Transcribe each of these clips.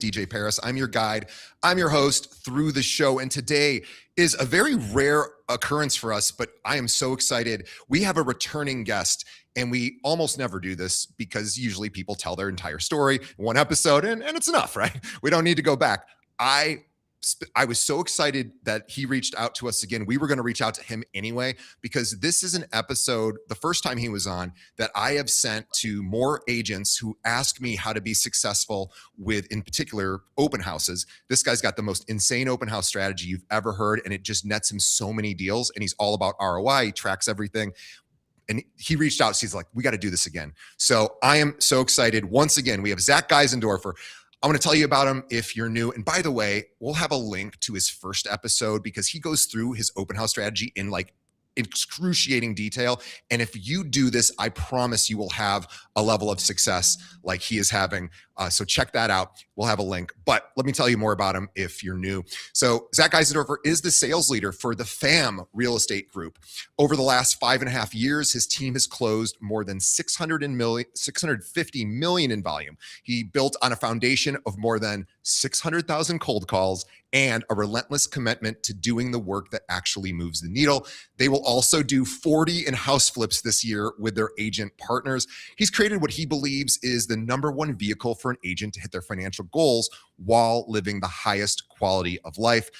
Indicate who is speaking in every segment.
Speaker 1: DJ Paris. I'm your guide. I'm your host through the show. And today is a very rare occurrence for us, but I am so excited. We have a returning guest, and we almost never do this because usually people tell their entire story in one episode and it's enough, right? We don't need to go back. I was so excited that he reached out to us again. We were going to reach out to him anyway, because this is an episode, the first time he was on, that I have sent to more agents who ask me how to be successful with, in particular, open houses. This guy's got the most insane open house strategy you've ever heard, and it just nets him so many deals, and he's all about ROI. He tracks everything. And he reached out. So he's like, we got to do this again. So I am so excited. Once again, we have Zach Geisendorfer. I want to tell you about him if you're new. And by the way, we'll have a link to his first episode because he goes through his open house strategy in like excruciating detail. And if you do this, I promise you will have a level of success like he is having. So check that out. We'll have a link. But let me tell you more about him if you're new. So Zach Geisendorfer is the sales leader for the FAM Real Estate Group. Over the last 5.5 years, his team has closed more than 650 million in volume. He built on a foundation of more than 600,000 cold calls and a relentless commitment to doing the work that actually moves the needle. They will also do 40 in-house flips this year with their agent partners. He's created what he believes is the #1 vehicle for an agent to hit their financial goals while living the highest quality of life.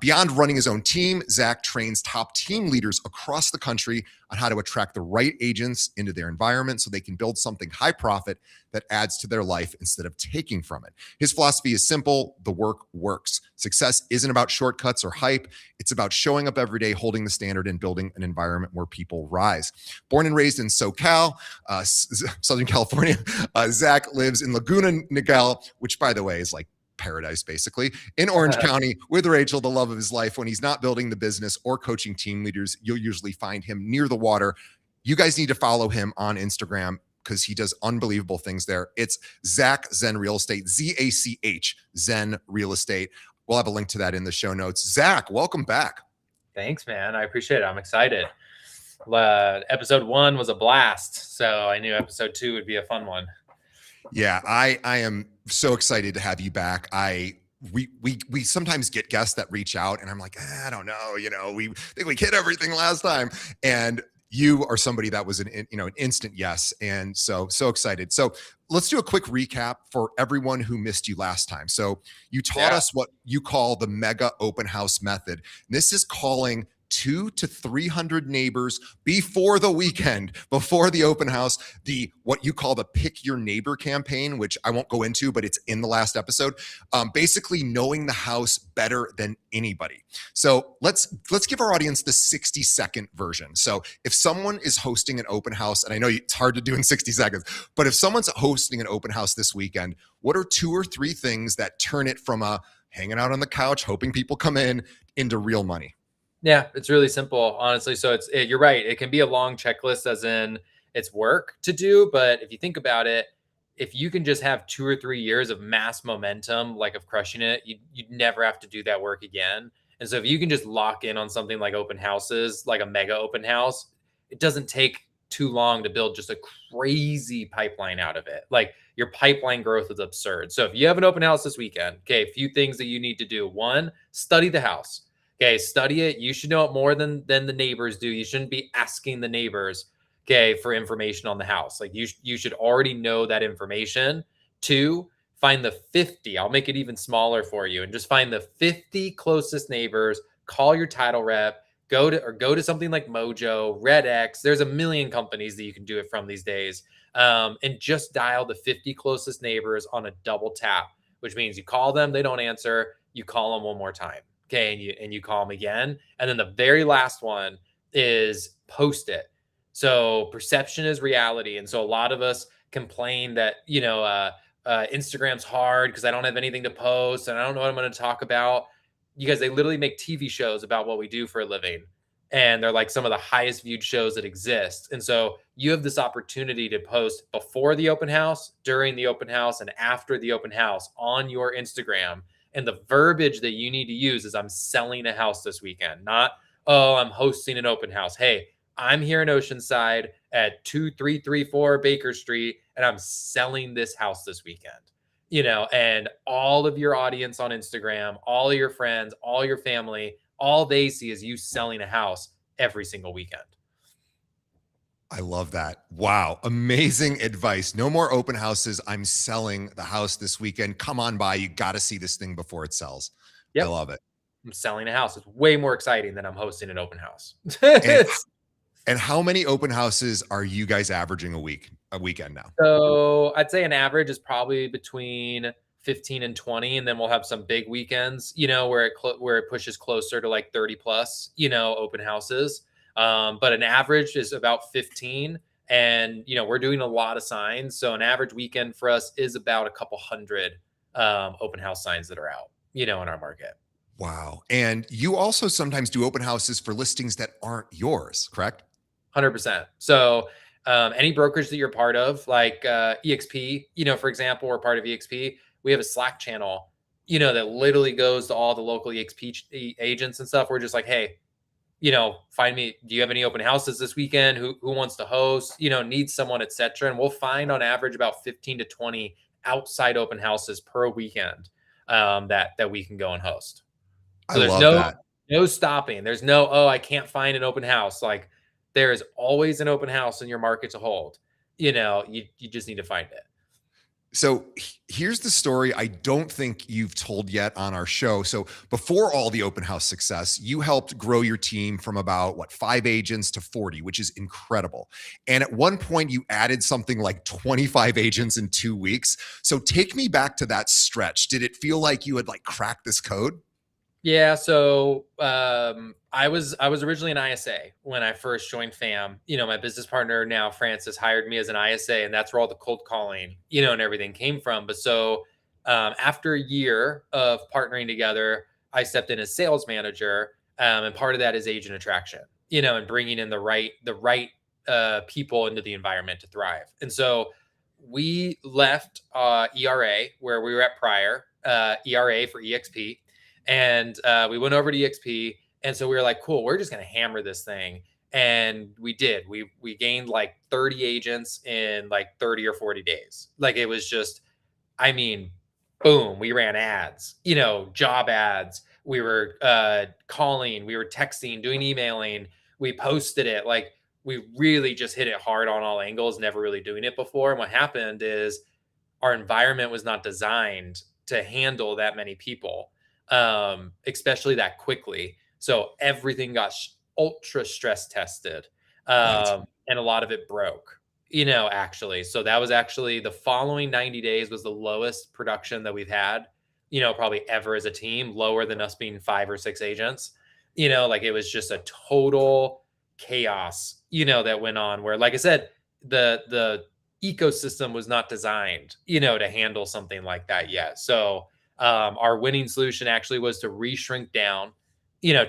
Speaker 1: Beyond running his own team, Zach trains top team leaders across the country on how to attract the right agents into their environment so they can build something high profit that adds to their life instead of taking from it. His philosophy is simple: the work works. Success isn't about shortcuts or hype. It's about showing up every day, holding the standard, and building an environment where people rise. Born and raised in SoCal, Southern California, Zach lives in Laguna Niguel, which, by the way, is like paradise, basically, in Orange County with Rachel, the love of his life. When he's not building the business or coaching team leaders, you'll usually find him near the water. You guys need to follow him on Instagram because he does unbelievable things there. It's Zach Zen Real Estate, ZACH, Zen Real Estate. We'll have a link to that in the show notes. Zach, welcome back.
Speaker 2: Thanks, man. I appreciate it. I'm excited. Episode 1 was a blast, so I knew episode 2 would be a fun one.
Speaker 1: Yeah, I am so excited to have you back. We sometimes get guests that reach out and I'm like, I don't know, we think we hit everything last time. And you are somebody that was an instant yes. And so excited. So let's do a quick recap for everyone who missed you last time. So you taught us what you call the mega open house method. And this is calling 200 to 300 neighbors before the weekend, before the open house, what you call the pick your neighbor campaign, which I won't go into, but it's in the last episode. Basically knowing the house better than anybody. So let's give our audience the 60-second version. So if someone is hosting an open house, and I know it's hard to do in 60 seconds, but if someone's hosting an open house this weekend, what are 2 or 3 things that turn it from a hanging out on the couch, hoping people come in, into real money?
Speaker 2: Yeah, it's really simple, honestly. So you're right. It can be a long checklist, as in it's work to do. But if you think about it, if you can just have 2 or 3 years of mass momentum, like of crushing it, you'd never have to do that work again. And so if you can just lock in on something like open houses, like a mega open house, it doesn't take too long to build just a crazy pipeline out of it. Like your pipeline growth is absurd. So if you have an open house this weekend, okay, a few things that you need to do. 1, study the house. Okay, study it. You should know it more than the neighbors do. You shouldn't be asking the neighbors, okay, for information on the house. Like you should already know that information. 2, find the 50. I'll make it even smaller for you, and just find the 50 closest neighbors. Call your title rep. Go to something like Mojo, RedX. There's a million companies that you can do it from these days, and just dial the 50 closest neighbors on a double tap, which means you call them, they don't answer. You call them one more time. Okay, and you call them again. And then the very last one is post it. So perception is reality. And so a lot of us complain that, Instagram's hard because I don't have anything to post and I don't know what I'm going to talk about. You guys, they literally make TV shows about what we do for a living. And they're like some of the highest viewed shows that exist. And so you have this opportunity to post before the open house, during the open house, and after the open house on your Instagram. And the verbiage that you need to use is, I'm selling a house this weekend, not, oh, I'm hosting an open house. Hey, I'm here in Oceanside at 2334 Baker Street, and I'm selling this house this weekend. and all of your audience on Instagram, all of your friends, all your family, all they see is you selling a house every single weekend.
Speaker 1: I love that. Wow. Amazing advice. No more open houses. I'm selling the house this weekend. Come on by. You got to see this thing before it sells. I
Speaker 2: Yep.
Speaker 1: love it.
Speaker 2: I'm selling a house. It's way more exciting than I'm hosting an open house.
Speaker 1: And and how many open houses are you guys averaging a weekend now?
Speaker 2: So I'd say an average is probably between 15 and 20, and then we'll have some big weekends, where it pushes closer to like 30 plus, open houses. But an average is about 15, and we're doing a lot of signs. So an average weekend for us is about a couple hundred open house signs that are out, in our market.
Speaker 1: Wow. And you also sometimes do open houses for listings that aren't yours, correct?
Speaker 2: 100%. So any brokerage that you're part of, like EXP, for example, we're part of EXP. We have a Slack channel, that literally goes to all the local EXP agents and stuff. We're just like, hey, find me. Do you have any open houses this weekend? Who wants to host? Needs someone, etc. And we'll find on average about 15 to 20 outside open houses per weekend that we can go and host.
Speaker 1: I
Speaker 2: So there's
Speaker 1: love that.
Speaker 2: no stopping. There's no, oh, I can't find an open house. Like there is always an open house in your market to hold. You just need to find it.
Speaker 1: So here's the story I don't think you've told yet on our show. So before all the open house success, you helped grow your team from about 5 agents to 40, which is incredible. And at one point you added something like 25 agents in 2 weeks. So take me back to that stretch. Did it feel like you had cracked this code?
Speaker 2: Yeah, so I was originally an ISA when I first joined FAM. My business partner now, Francis, hired me as an ISA, and that's where all the cold calling, and everything came from. But so after a year of partnering together, I stepped in as sales manager, and part of that is agent attraction, and bringing in the right people into the environment to thrive. And so we left ERA where we were at prior, ERA for EXP. And we went over to EXP. And so we were like, cool, we're just going to hammer this thing. And we did. We gained like 30 agents in like 30 or 40 days. Like it was just, I mean, boom, we ran ads, job ads. We were calling, we were texting, doing emailing. We posted it. Like we really just hit it hard on all angles, never really doing it before. And what happened is our environment was not designed to handle that many people, especially that quickly. So everything got ultra stress tested,
Speaker 1: Right.
Speaker 2: and a lot of it broke, actually. So that was actually the following 90 days was the lowest production that we've had, probably ever as a team, lower than us being 5 or 6 agents. Like it was just a total chaos, that went on where, like I said, the ecosystem was not designed, to handle something like that yet. So our winning solution actually was to reshrink down,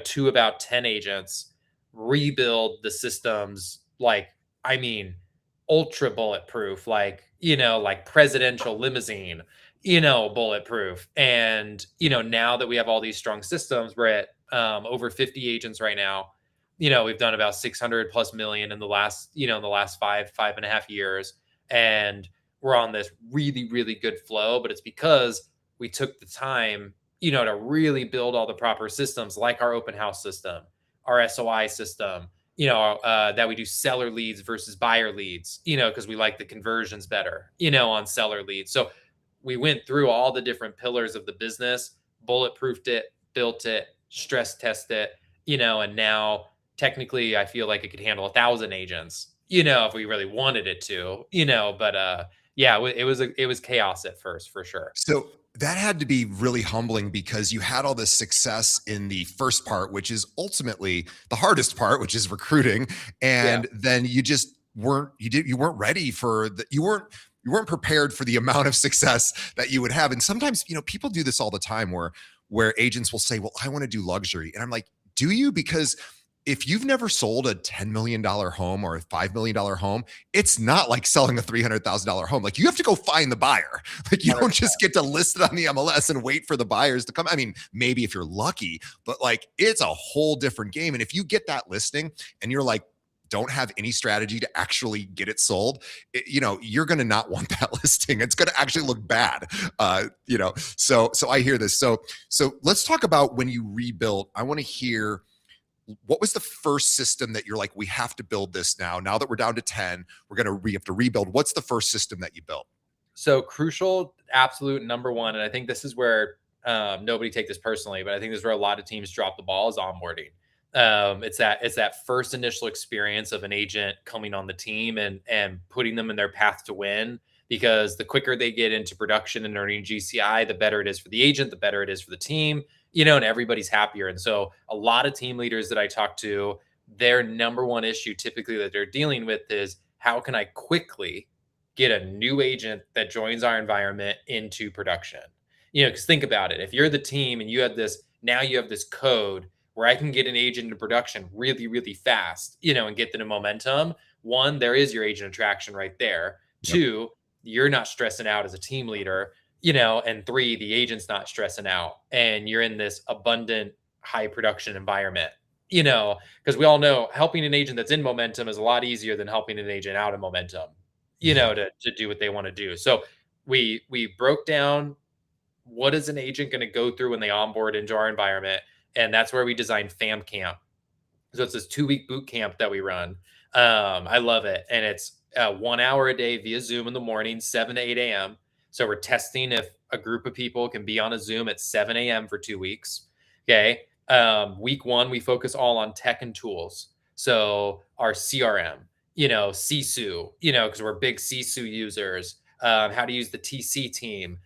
Speaker 2: to about 10 agents, rebuild the systems, I mean, ultra bulletproof, like presidential limousine, bulletproof. And, now that we have all these strong systems, we're at over 50 agents right now. We've done about 600 plus million in the last, in the last 5.5 years. And we're on this really, really good flow, but it's because we took the time, to really build all the proper systems, like our open house system, our SOI system, that we do seller leads versus buyer leads, because we like the conversions better, on seller leads. So we went through all the different pillars of the business, bulletproofed it, built it, stress test it, and now technically I feel like it could handle 1,000 agents, if we really wanted it to, but yeah, it was chaos at first for sure.
Speaker 1: So that had to be really humbling because you had all this success in the first part, which is ultimately the hardest part, which is recruiting.
Speaker 2: Yeah.
Speaker 1: And then you weren't ready for you weren't prepared for the amount of success that you would have. And sometimes, people do this all the time where agents will say, well, I want to do luxury. And I'm like, do you? Because if you've never sold a $10 million home or a $5 million home, it's not like selling a $300,000 home. Like you have to go find the buyer. Like you don't just get to list it on the MLS and wait for the buyers to come. I mean, maybe if you're lucky, but it's a whole different game. And if you get that listing and you're like, don't have any strategy to actually get it sold, you're going to not want that listing. It's going to actually look bad. So I hear this. So let's talk about when you rebuilt. I want to hear, what was the first system that you're like, we have to build this now that we're down to 10, we have to rebuild. What's the first system that you built?
Speaker 2: So crucial, absolute number one, and I think this is where nobody take this personally, but I think this is where a lot of teams drop the ball, is onboarding. It's that first initial experience of an agent coming on the team and putting them in their path to win. Because the quicker they get into production and earning GCI, the better it is for the agent, the better it is for the team, and everybody's happier. And so a lot of team leaders that I talk to, their number one issue typically that they're dealing with is, how can I quickly get a new agent that joins our environment into production? Because think about it. If you're the team and you have this code where I can get an agent into production really, really fast, and get them to momentum. One, there is your agent attraction right there.
Speaker 1: Yep.
Speaker 2: Two, you're not stressing out as a team leader, and three, the agent's not stressing out, and you're in this abundant, high production environment, because we all know helping an agent that's in momentum is a lot easier than helping an agent out of momentum, to do what they want to do. So we broke down, what is an agent going to go through when they onboard into our environment? And that's where we designed Fam Camp. So it's this 2-week boot camp that we run. I love it. And it's 1 hour a day via Zoom in the morning, 7 to 8 a.m. So we're testing if a group of people can be on a Zoom at 7 a.m. for 2 weeks. Okay. Week 1, we focus all on tech and tools. So our CRM, Sisu, because we're big Sisu users, how to use the TC team,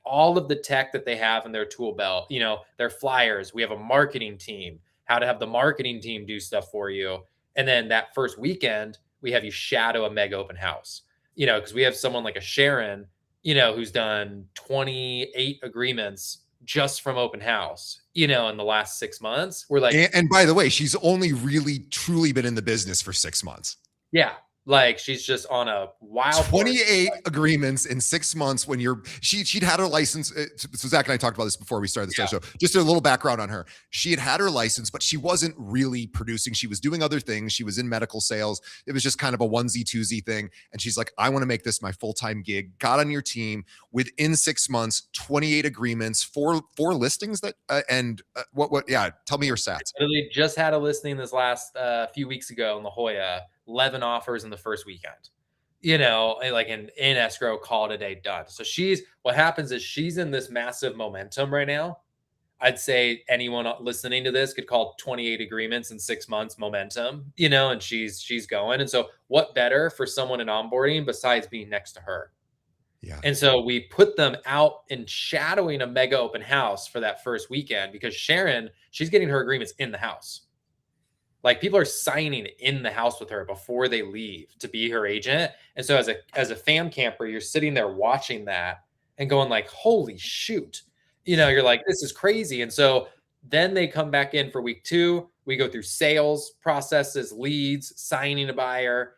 Speaker 2: all of the tech that they have in their tool belt, their flyers. We have a marketing team, how to have the marketing team do stuff for you. And then that first weekend, we have you shadow a mega open house, because we have someone like a Sharon, who's done 28 agreements just from open house, in the last 6 months. We're like,
Speaker 1: and by the way, she's only really truly been in the business for 6 months.
Speaker 2: Yeah. Like, she's just on a wild
Speaker 1: 28 agreements in 6 months. When she'd had her license. So Zach and I talked about this before we started the show. Just a little background on her. She had her license, but she wasn't really producing. She was doing other things. She was in medical sales. It was just kind of a onesie twosie thing. And she's like, I want to make this my full-time gig. Got on your team within 6 months, 28 agreements, four listings that, tell me your stats.
Speaker 2: Literally just had a listing this last few weeks ago in La Jolla. 11 offers in the first weekend, like in escrow, call it a day, done. So what happens is she's in this massive momentum right now. I'd say anyone listening to this could call 28 agreements in 6 months momentum, and she's going. And so what better for someone in onboarding besides being next to her?
Speaker 1: Yeah.
Speaker 2: And so we put them out and shadowing a mega open house for that first weekend, because Sharon, she's getting her agreements in the house. Like, people are signing in the house with her before they leave to be her agent. And so as a fam camper, you're sitting there watching that and going like, holy shoot, you're like, this is crazy. And so then they come back in for week 2. We go through sales processes, leads, signing a buyer,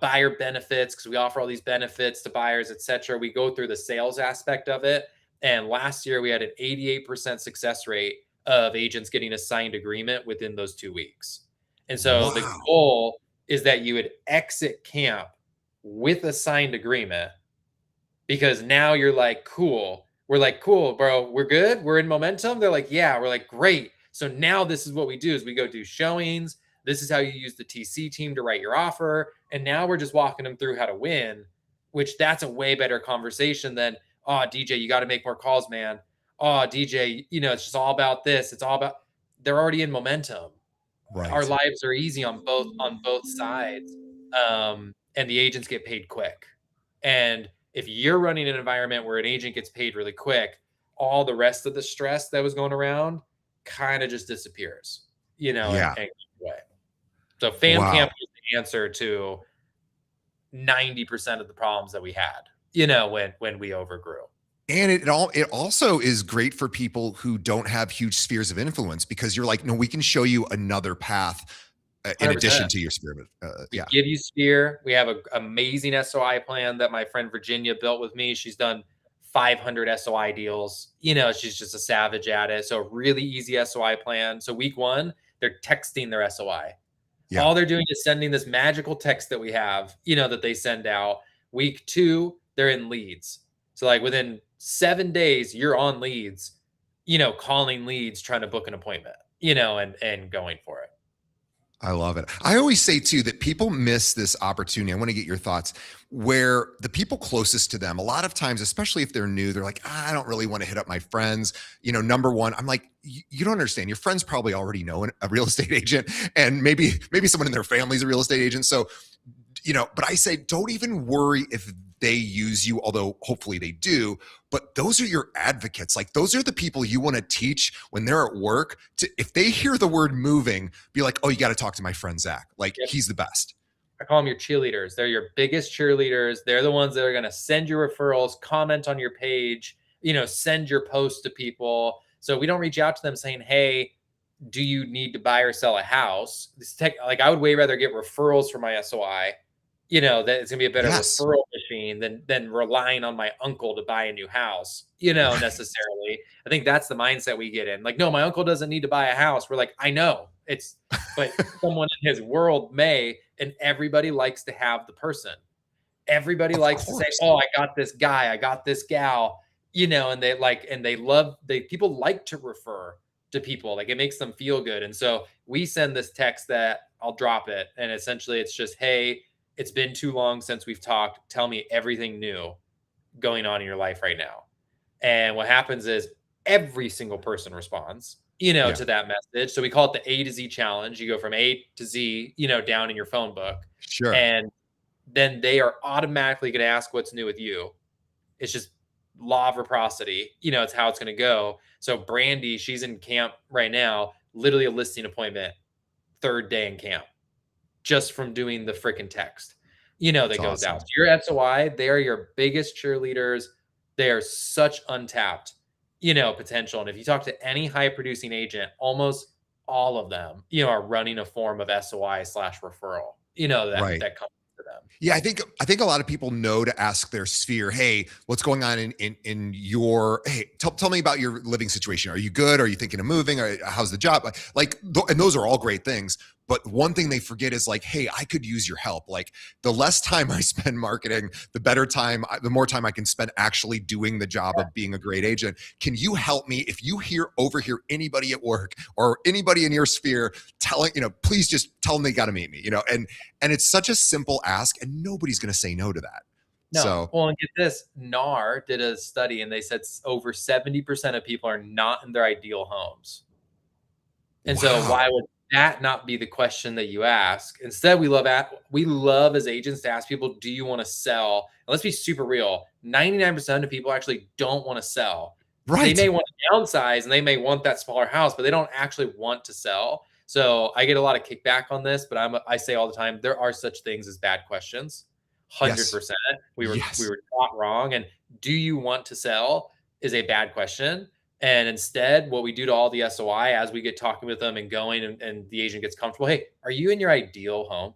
Speaker 2: buyer benefits, because we offer all these benefits to buyers, etc. We go through the sales aspect of it. And last year we had an 88% success rate of agents getting a signed agreement within those 2 weeks. And so the goal is that you would exit camp with a signed agreement, because now you're like, cool. We're like, cool, bro. We're good. We're in momentum. They're like, yeah. We're like, great. So now this is what we do: is we go do showings. This is how you use the TC team to write your offer. And now we're just walking them through how to win, which that's a way better conversation than, oh, DJ, you got to make more calls, man. Oh, DJ, it's just all about this. It's all about, they're already in momentum.
Speaker 1: Right.
Speaker 2: Our lives are easy on both sides. And the agents get paid quick. And if you're running an environment where an agent gets paid really quick, all the rest of the stress that was going around kind of just disappears, and way. So Fam Camp was the answer to 90% of the problems that we had, when we overgrew.
Speaker 1: And it also is great for people who don't have huge spheres of influence, because you're like, no, we can show you another path in 100%. Addition to your sphere.
Speaker 2: We give you sphere. We have an amazing SOI plan that my friend Virginia built with me. She's done 500 SOI deals. She's just a savage at it. So really easy SOI plan. So week 1, they're texting their SOI.
Speaker 1: Yeah.
Speaker 2: All they're doing is sending this magical text that we have, that they send out. Week 2, they're in leads. So like within 7 days, you're on leads, calling leads, trying to book an appointment, and going for it.
Speaker 1: I love it. I always say too that people miss this opportunity. I want to get your thoughts where the people closest to them, a lot of times, especially if they're new, they're like, I don't really want to hit up my friends. Number one, I'm like, you don't understand. Your friends probably already know a real estate agent, and maybe someone in their family is a real estate agent. So, but I say, don't even worry if they use you, although hopefully they do. But those are your advocates. Like, those are the people you want to teach when they're at work to, if they hear the word moving, be like, oh, you got to talk to my friend Zach. Like,
Speaker 2: Yep.
Speaker 1: he's the best.
Speaker 2: I call them your cheerleaders. They're your biggest cheerleaders. They're the ones that are going to send your referrals, comment on your page, send your post to people. So we don't reach out to them saying, hey, do you need to buy or sell a house? Like, I would way rather get referrals from my SOI, that it's gonna be a better
Speaker 1: Yes.
Speaker 2: referral machine than relying on my uncle to buy a new house,
Speaker 1: Right.
Speaker 2: necessarily. I think that's the mindset we get in. Like, no, my uncle doesn't need to buy a house. We're like, I know but someone in his world may, and everybody likes to have the person. Everybody
Speaker 1: Of
Speaker 2: likes to say,
Speaker 1: course.
Speaker 2: oh, I got this guy, I got this gal, and people like to refer to people. Like, it makes them feel good. And so we send this text that I'll drop it. And essentially it's just, hey, it's been too long since we've talked. Tell me everything new going on in your life right now. And what happens is every single person responds,
Speaker 1: Yeah.
Speaker 2: to that message. So we call it the A to Z challenge. You go from A to Z, down in your phone book.
Speaker 1: Sure.
Speaker 2: And then they are automatically going to ask what's new with you. It's just law of reciprocity. It's how it's going to go. So Brandy, she's in camp right now, literally a listing appointment, 3rd day in camp, just from doing the freaking text,
Speaker 1: That's
Speaker 2: that goes out.
Speaker 1: awesome.
Speaker 2: So your SOI, they are your biggest cheerleaders. They are such untapped, potential. And if you talk to any high producing agent, almost all of them, are running a form of SOI/referral,
Speaker 1: Right.
Speaker 2: that comes to them.
Speaker 1: Yeah, I think a lot of people know to ask their sphere, hey, what's going on in your, hey, tell me about your living situation. Are you good? Are you thinking of moving? Or how's the job? And those are all great things. But one thing they forget is like, hey, I could use your help. Like, the less time I spend marketing, the more time I can spend actually doing the job of being a great agent. Can you help me? If you overhear anybody at work or anybody in your sphere telling, please just tell them they got to meet me, and it's such a simple ask, and nobody's going to say no to that.
Speaker 2: No.
Speaker 1: So,
Speaker 2: Well, and get this, NAR did a study and they said over 70% of people are not in their ideal homes. And so why
Speaker 1: wow.
Speaker 2: would that not be the question that you ask? Instead, we love as agents to ask people, do you want to sell? And let's be super real. 99% of people actually don't want to sell. They
Speaker 1: Right.
Speaker 2: may want to downsize and they may want that smaller house, but they don't actually want to sell. So I get a lot of kickback on this, but I say all the time, there are such things as bad questions.
Speaker 1: Yes.
Speaker 2: 100%. We
Speaker 1: Yes.
Speaker 2: were taught wrong. And do you want to sell is a bad question. And instead, what we do to all the SOI as we get talking with them and going and the agent gets comfortable, hey, are you in your ideal home?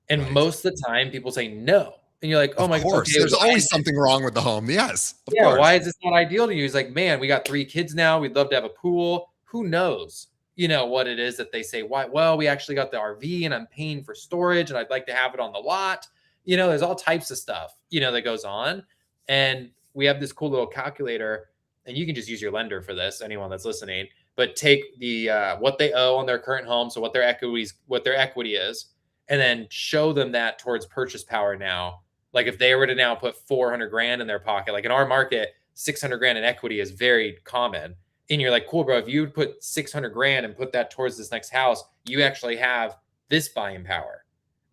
Speaker 2: And
Speaker 1: Right.
Speaker 2: most of the time, people say no. And you're like, oh
Speaker 1: Of
Speaker 2: my,
Speaker 1: course.
Speaker 2: okay,
Speaker 1: There's
Speaker 2: why is
Speaker 1: always something wrong with the home. Yes. Of
Speaker 2: yeah,
Speaker 1: course.
Speaker 2: why is this not ideal to you? He's like, man, we got 3 kids now. We'd love to have a pool. Who knows? What it is that they say, why? Well, we actually got the RV and I'm paying for storage and I'd like to have it on the lot. There's all types of stuff, that goes on. And we have this cool little calculator, and you can just use your lender for this, anyone that's listening, but take the what they owe on their current home, so what their equity is, and then show them that towards purchase power now. Like, if they were to now put 400 grand in their pocket, like in our market, 600 grand in equity is very common. And you're like, cool, bro, if you would put 600 grand and put that towards this next house, you actually have this buying power.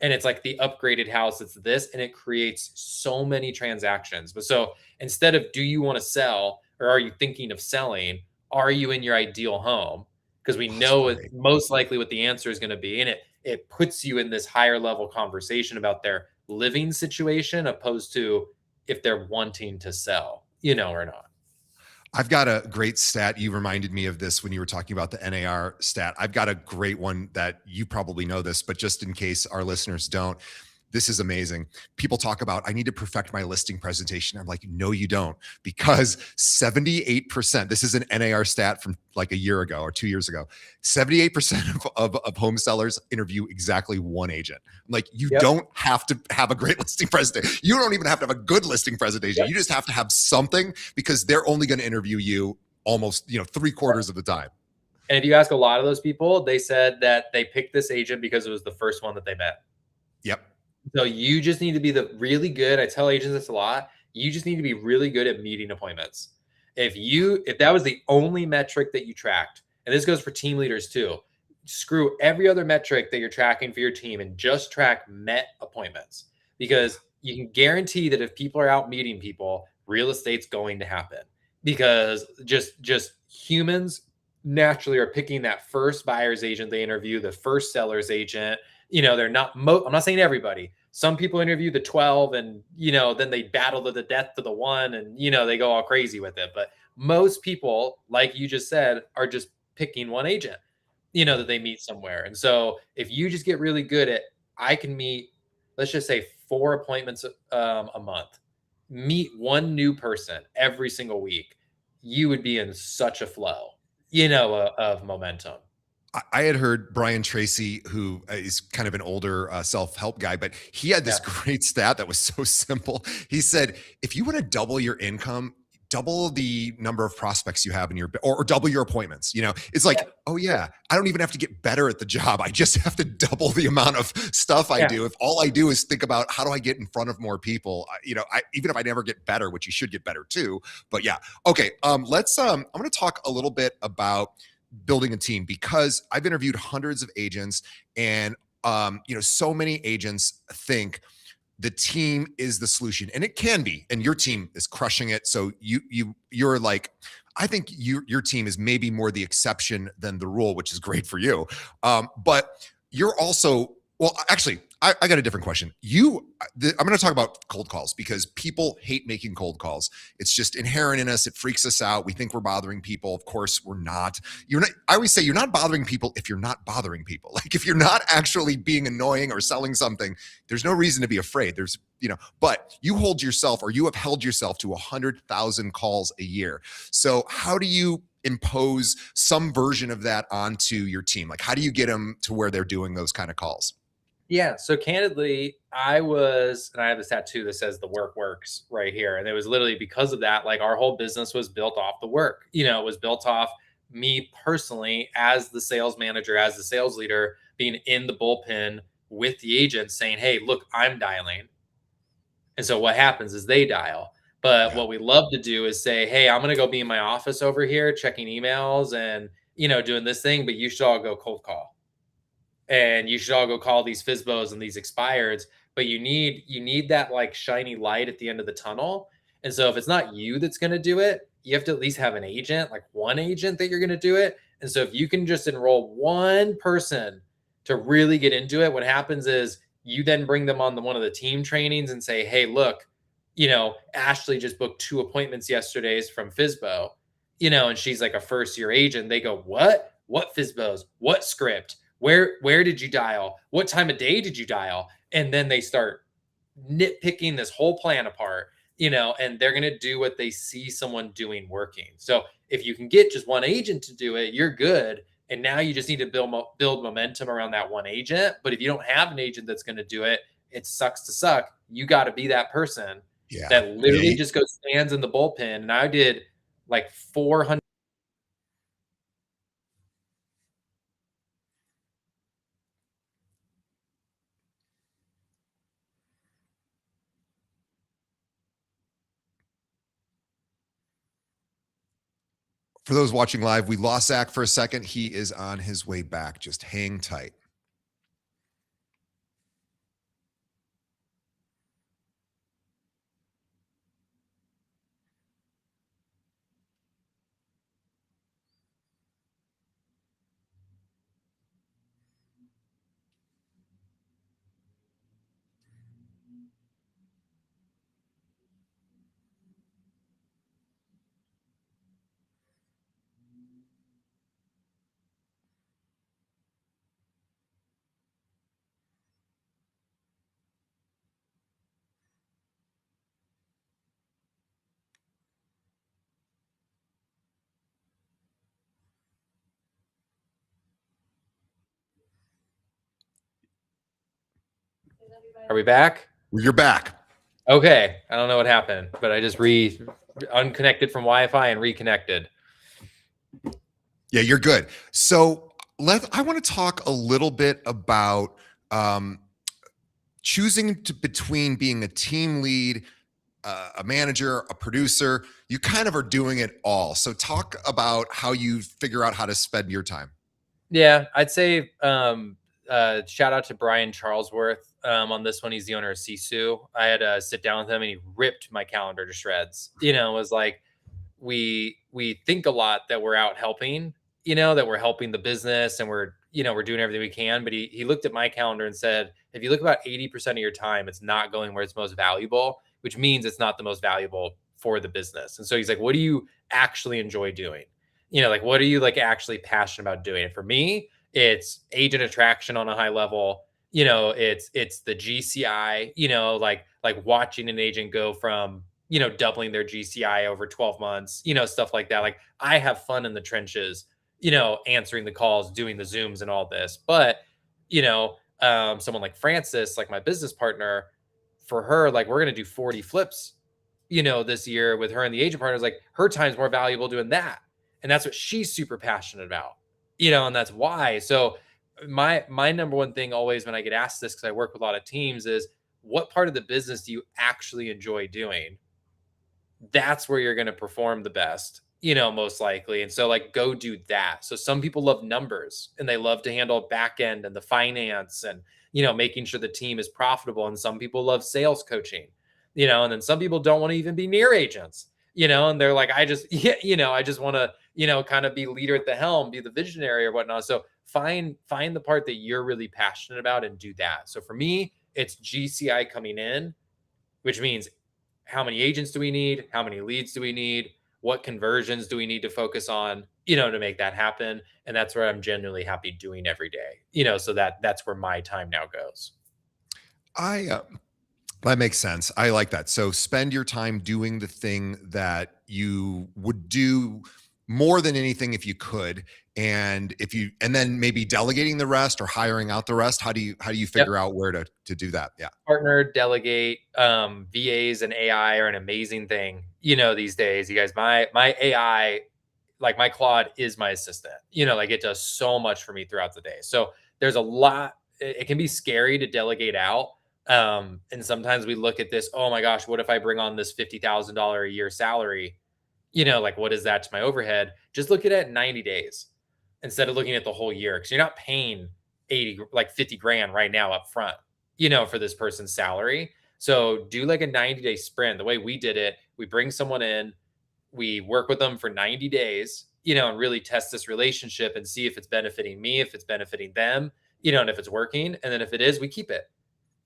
Speaker 2: And it's like the upgraded house, it's this, and it creates so many transactions. But so instead of, do you want to sell or are you thinking of selling, are you in your ideal home? Because we
Speaker 1: Oh, that's
Speaker 2: know
Speaker 1: great.
Speaker 2: most likely what the answer is going to be. And it puts you in this higher level conversation about their living situation opposed to if they're wanting to sell, or not.
Speaker 1: I've got a great stat. You reminded me of this when you were talking about the NAR stat. I've got a great one that you probably know this, but just in case our listeners don't, This is amazing. People talk about, I need to perfect my listing presentation. I'm like, no, you don't, because 78%, this is an NAR stat from like a year ago or 2 years ago, 78% of home sellers interview exactly one agent. Like, you
Speaker 2: Yep.
Speaker 1: don't have to have a great listing presentation. You don't even have to have a good listing presentation.
Speaker 2: Yep.
Speaker 1: You just have to have something, because they're only going to interview you almost, 3/4 of the time.
Speaker 2: And if you ask a lot of those people, they said that they picked this agent because it was the first one that they met.
Speaker 1: Yep.
Speaker 2: So you just need to be really good. I tell agents this a lot. You just need to be really good at meeting appointments. If that was the only metric that you tracked, and this goes for team leaders too, screw every other metric that you're tracking for your team and just track met appointments, because you can guarantee that if people are out meeting people, real estate's going to happen, because just humans naturally are picking that first buyer's agent they interview, the first seller's agent. They're not I'm not saying everybody. Some people interview the 12 and, then they battle to the death to the one, and, they go all crazy with it. But most people, like you just said, are just picking one agent, that they meet somewhere. And so if you just get really good at, I can meet, let's just say 4 appointments a month, meet one new person every single week, you would be in such a flow, of momentum.
Speaker 1: I had heard Brian Tracy, who is kind of an older self-help guy, but he had this
Speaker 2: Yeah.
Speaker 1: great stat that was so simple. He said, if you want to double your income, double the number of prospects you have in your, or double your appointments. It's like,
Speaker 2: Yeah.
Speaker 1: oh yeah, I don't even have to get better at the job. I just have to double the amount of stuff I
Speaker 2: Yeah.
Speaker 1: do. If all I do is think about how do I get in front of more people, even if I never get better, which you should get better too. But yeah. Okay. I'm going to talk a little bit about building a team, because I've interviewed hundreds of agents, and so many agents think the team is the solution, and it can be, and your team is crushing it. So you're like, I think your team is maybe more the exception than the rule, which is great for you. But you're also, well, actually, I got a different question. I'm going to talk about cold calls, because people hate making cold calls. It's just inherent in us. It freaks us out. We think we're bothering people. Of course, we're not. I always say you're not bothering people if you're not bothering people. Like, if you're not actually being annoying or selling something, there's no reason to be afraid. But you have held yourself to 100,000 calls a year. So how do you impose some version of that onto your team? Like, how do you get them to where they're doing those kind of calls?
Speaker 2: Yeah. So candidly, and I have this tattoo that says the work works right here. And it was literally because of that, like, our whole business was built off the work. It was built off me personally as the sales manager, as the sales leader, being in the bullpen with the agents saying, hey, look, I'm dialing. And so what happens is they dial. But
Speaker 1: Yeah.
Speaker 2: what we love to do is say, hey, I'm going to go be in my office over here checking emails and, doing this thing, but you should all go cold call, and you should all go call these FISBOs and these expireds. But you need that like shiny light at the end of the tunnel. And so if it's not you that's going to do it, you have to at least have an agent, like one agent that you're going to do it. And so if you can just enroll one person to really get into it, what happens is you then bring them on one of the team trainings and say, hey, look, Ashley just booked 2 appointments yesterday from FISBO, and she's like a first year agent. They go, what FISBOs, what script, where did you dial? What time of day did you dial? And then they start nitpicking this whole plan apart, and they're going to do what they see someone doing working. So if you can get just one agent to do it, you're good. And now you just need to build momentum around that one agent. But if you don't have an agent that's going to do it, it sucks to suck. You got to be that person
Speaker 1: Yeah.
Speaker 2: that literally just goes stands in the bullpen. And I did like 400.
Speaker 1: For those watching live, we lost Zach for a second. He is on his way back. Just hang tight.
Speaker 2: Are we back?
Speaker 1: You're back.
Speaker 2: Okay. I don't know what happened, but I just unconnected from Wi-Fi and reconnected.
Speaker 1: Yeah, you're good. So I want to talk a little bit about um, between being a team lead, a manager, a producer. You kind of are doing it all. So talk about how you figure out how to spend your time.
Speaker 2: Yeah, I'd say shout out to Brian Charlesworth on this one. He's the owner of Sisu. I had to sit down with him and he ripped my calendar to shreds. It was like we think a lot that we're out helping, that we're helping the business and we're doing everything we can. But he looked at my calendar and said, if you look about 80% of your time, it's not going where it's most valuable, which means it's not the most valuable for the business. And so he's like, what do you actually enjoy doing? Like what are you like actually passionate about doing? And for me, it's agent attraction on a high level. It's the GCI, like watching an agent go from doubling their GCI over 12 months, stuff like that. Like I have fun in the trenches, answering the calls, doing the Zooms and all this. But, someone like Frances, like my business partner, for her, like we're going to do 40 flips, this year with her and the agent partners, like her time's more valuable doing that. And that's what she's super passionate about, and that's why. So my number one thing always when I get asked this, because I work with a lot of teams, is what part of the business do you actually enjoy doing? That's where you're going to perform the best, most likely. And so like go do that. So some people love numbers and they love to handle back end and the finance and making sure the team is profitable. And some people love sales coaching, and then some people don't want to even be near agents, and they're like, I just yeah, I just want to, kind of be leader at the helm, be the visionary or whatnot. So find the part that you're really passionate about and do that. So for me, it's GCI coming in, which means how many agents do we need? How many leads do we need? What conversions do we need to focus on, to make that happen? And that's where I'm genuinely happy doing every day, so that's where my time now goes.
Speaker 1: I That makes sense. I like that. So spend your time doing the thing that you would do more than anything if you could, and then maybe delegating the rest or hiring out the rest. How do you
Speaker 2: Yep.
Speaker 1: figure out where to do that? Yeah.
Speaker 2: Partner, delegate, VAs and AI are an amazing thing, these days. You guys, my AI, like my Claude is my assistant, like it does so much for me throughout the day. So there's a lot, it can be scary to delegate out. And sometimes we look at this, oh my gosh, what if I bring on this $50,000 a year salary? Like what is that to my overhead? Just look at it at 90 days instead of looking at the whole year. Cause you're not paying 80, like 50 grand right now up front, for this person's salary. So do like a 90-day sprint. The way we did it, we bring someone in, we work with them for 90 days, and really test this relationship and see if it's benefiting me, if it's benefiting them, and if it's working. And then if it is, we keep it,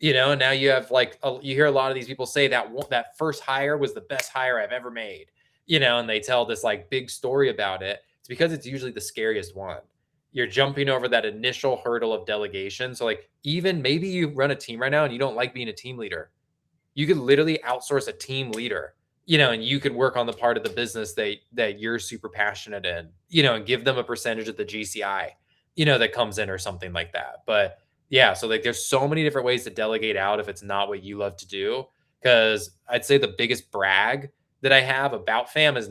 Speaker 2: and now you have like, you hear a lot of these people say that first hire was the best hire I've ever made, and they tell this like big story about it. It's because it's usually the scariest one. You're jumping over that initial hurdle of delegation. So like, even maybe you run a team right now and you don't like being a team leader, you could literally outsource a team leader, and you could work on the part of the business that you're super passionate in, and give them a percentage of the GCI, that comes in or something like that. But yeah, so like there's so many different ways to delegate out if it's not what you love to do. Cause I'd say the biggest brag that I have about fam is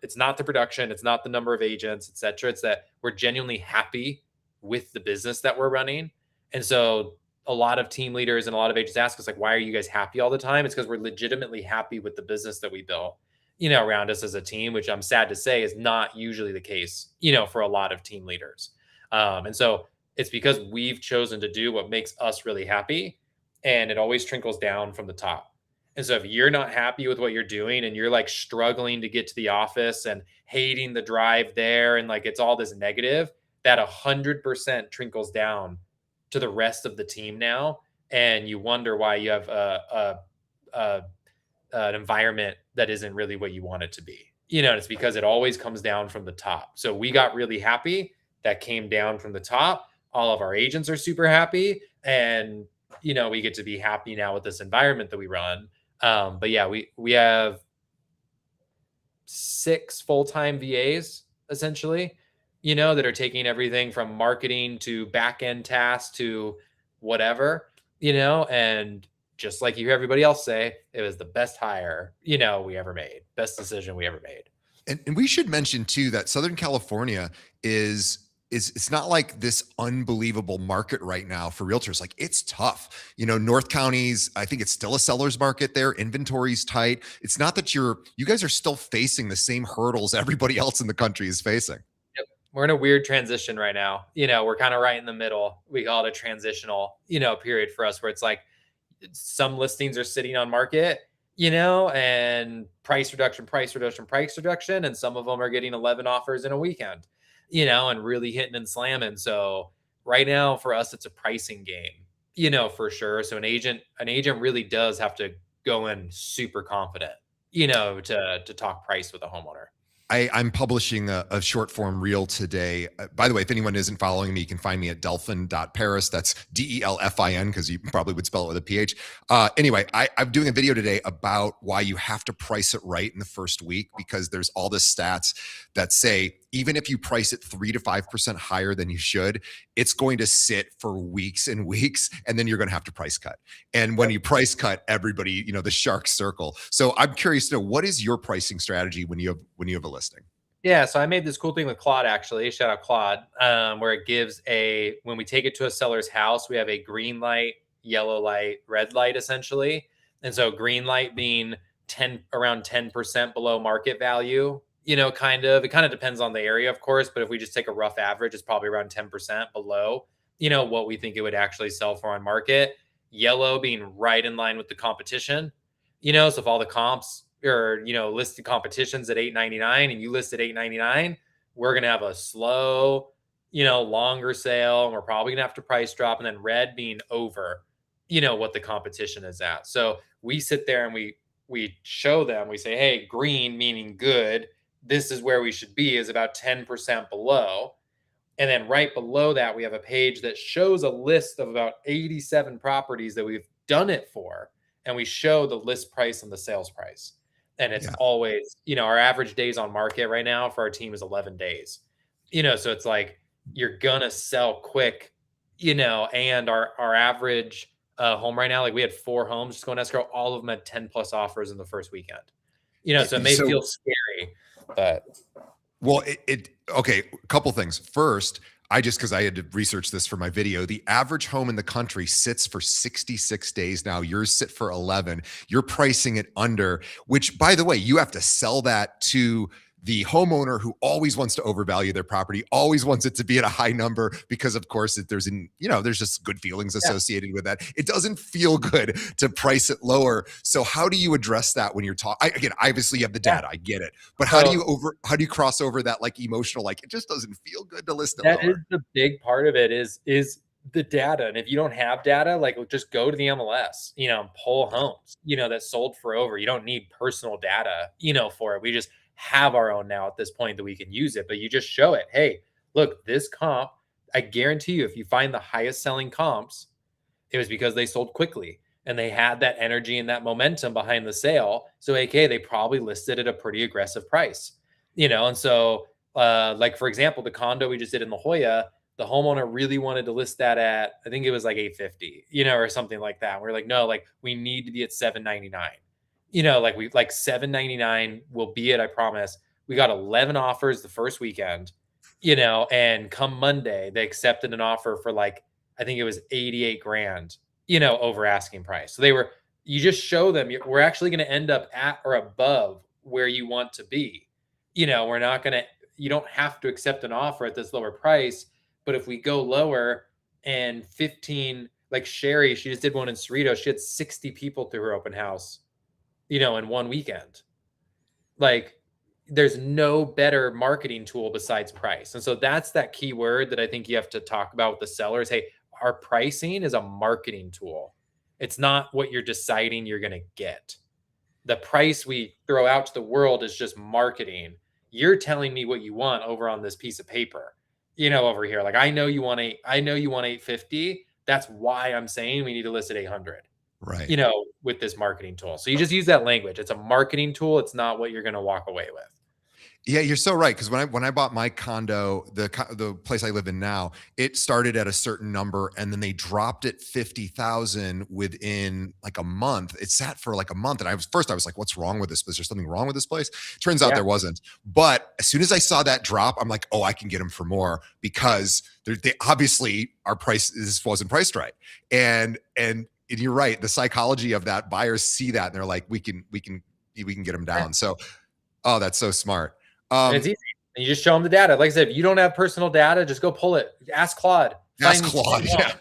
Speaker 2: it's not the production, it's not the number of agents, etc. It's that we're genuinely happy with the business that we're running. And so a lot of team leaders and a lot of agents ask us like, why are you guys happy all the time? It's because we're legitimately happy with the business that we built, around us as a team, which I'm sad to say is not usually the case, for a lot of team leaders. And so it's because we've chosen to do what makes us really happy, and it always trickles down from the top. And so if you're not happy with what you're doing and you're like struggling to get to the office and hating the drive there and like it's all this negative, that 100% trickles down to the rest of the team now, and you wonder why you have a an environment that isn't really what you want it to be. And it's because it always comes down from the top. So we got really happy. That came down from the top. All of our agents are super happy, and we get to be happy now with this environment that we run. But yeah, we have 6 full-time VAs essentially, that are taking everything from marketing to back end tasks to whatever. and just like you hear everybody else say, it was the best hire, we ever made, best decision we ever made.
Speaker 1: And we should mention too that Southern California is it's not like this unbelievable market right now for realtors. Like it's tough. North Counties, I think it's still a seller's market there. Inventory's tight. It's not that you guys are still facing the same hurdles everybody else in the country is facing.
Speaker 2: Yep. We're in a weird transition right now. We're kind of right in the middle. We call it a transitional, period for us where it's like some listings are sitting on market, and price reduction, price reduction, price reduction. And some of them are getting 11 offers in a weekend, and really hitting and slamming. So right now for us, it's a pricing game, for sure. So an agent really does have to go in super confident, to talk price with a homeowner.
Speaker 1: I'm publishing a short form reel today. By the way, if anyone isn't following me, you can find me at delphin.paris. That's DELFIN because you probably would spell it with a PH. Anyway, I'm doing a video today about why you have to price it right in the first week because there's all this stats that say even if you price it 3 to 5% higher than you should, it's going to sit for weeks and weeks, and then you're going to have to price cut. And when you price cut, everybody, the shark circle. So I'm curious to know, what is your pricing strategy when you have a listing?
Speaker 2: Yeah, so I made this cool thing with Claude, actually. Shout out Claude, where it gives when we take it to a seller's house, we have a green light, yellow light, red light, essentially. And so green light being around 10% below market value, it kind of depends on the area, of course, but if we just take a rough average, it's probably around 10% below, what we think it would actually sell for on market. Yellow being right in line with the competition, so if all the comps or listed competitions at $8.99 and you list at $8.99, we're gonna have a slow, longer sale, and we're probably gonna have to price drop. And then red being over, what the competition is at. So we sit there and we show them, we say, hey, green meaning good, this is where we should be, is about 10% below. And then right below that, we have a page that shows a list of about 87 properties that we've done it for. And we show the list price and the sales price. And it's always, our average days on market right now for our team is 11 days. So it's like you're going to sell quick, and our average home right now, like we had 4 homes just going escrow, all of them had 10 plus offers in the first weekend. So it may feel scary, but
Speaker 1: well, okay, a couple things. First, because I had to research this for my video, the average home in the country sits for 66 days now. Yours sit for 11. You're pricing it under, which, by the way, you have to sell that to the homeowner who always wants to overvalue their property, always wants it to be at a high number because, of course, there's just good feelings associated with that. It doesn't feel good to price it lower. So how do you address that when you're talking? Again, obviously you have the data, I get it, but how do you cross over that like emotional, like it just doesn't feel good to list it lower?
Speaker 2: That is the big part of it is the data. And if you don't have data, like just go to the MLS, and pull homes, that sold for over. You don't need personal data, for it. We just have our own now at this point that we can use it, but you just show it. Hey, look, this comp, I guarantee you, if you find the highest selling comps, it was because they sold quickly and they had that energy and that momentum behind the sale. So, AK, they probably listed at a pretty aggressive price, and so, like, for example, the condo we just did in La Jolla, the homeowner really wanted to list that at, I think it was like 850, or something like that. We're like, no, like we need to be at 799. Like 799 will be it, I promise. We got 11 offers the first weekend, and come Monday, they accepted an offer for like, I think it was 88 grand, over asking price. So you just show them we're actually going to end up at or above where you want to be. You don't have to accept an offer at this lower price, but if we go lower and 15, like Sherry, she just did one in Cerritos, she had 60 people through her open house, in one weekend. Like there's no better marketing tool besides price. And so that's that key word that I think you have to talk about with the sellers. Hey, our pricing is a marketing tool. It's not what you're deciding you're going to get. The price we throw out to the world is just marketing. You're telling me what you want over on this piece of paper, over here. Like, I know you want 850. That's why I'm saying we need to list at 800.
Speaker 1: Right.
Speaker 2: With this marketing tool. So you just use that language. It's a marketing tool. It's not what you're going to walk away with.
Speaker 1: Yeah, you're so right. Because when I bought my condo, the place I live in now, it started at a certain number, and then they dropped it 50,000 within like a month. It sat for like a month, and I was like, "What's wrong with this? Is there something wrong with this place?" Turns out
Speaker 2: Yeah.
Speaker 1: there wasn't. But as soon as I saw that drop, I'm like, "Oh, I can get them for more," because they obviously our price this wasn't priced right, and you're right. The psychology of that, buyers see that and they're like, "We can get them
Speaker 2: Yeah.
Speaker 1: down." So, oh, that's so smart.
Speaker 2: And it's
Speaker 1: Um,
Speaker 2: easy. And you just show them the data. Like I said, if you don't have personal data, just go pull it. Ask Claude.
Speaker 1: Ask
Speaker 2: Find me 10
Speaker 1: Claude.
Speaker 2: homes.
Speaker 1: Yeah.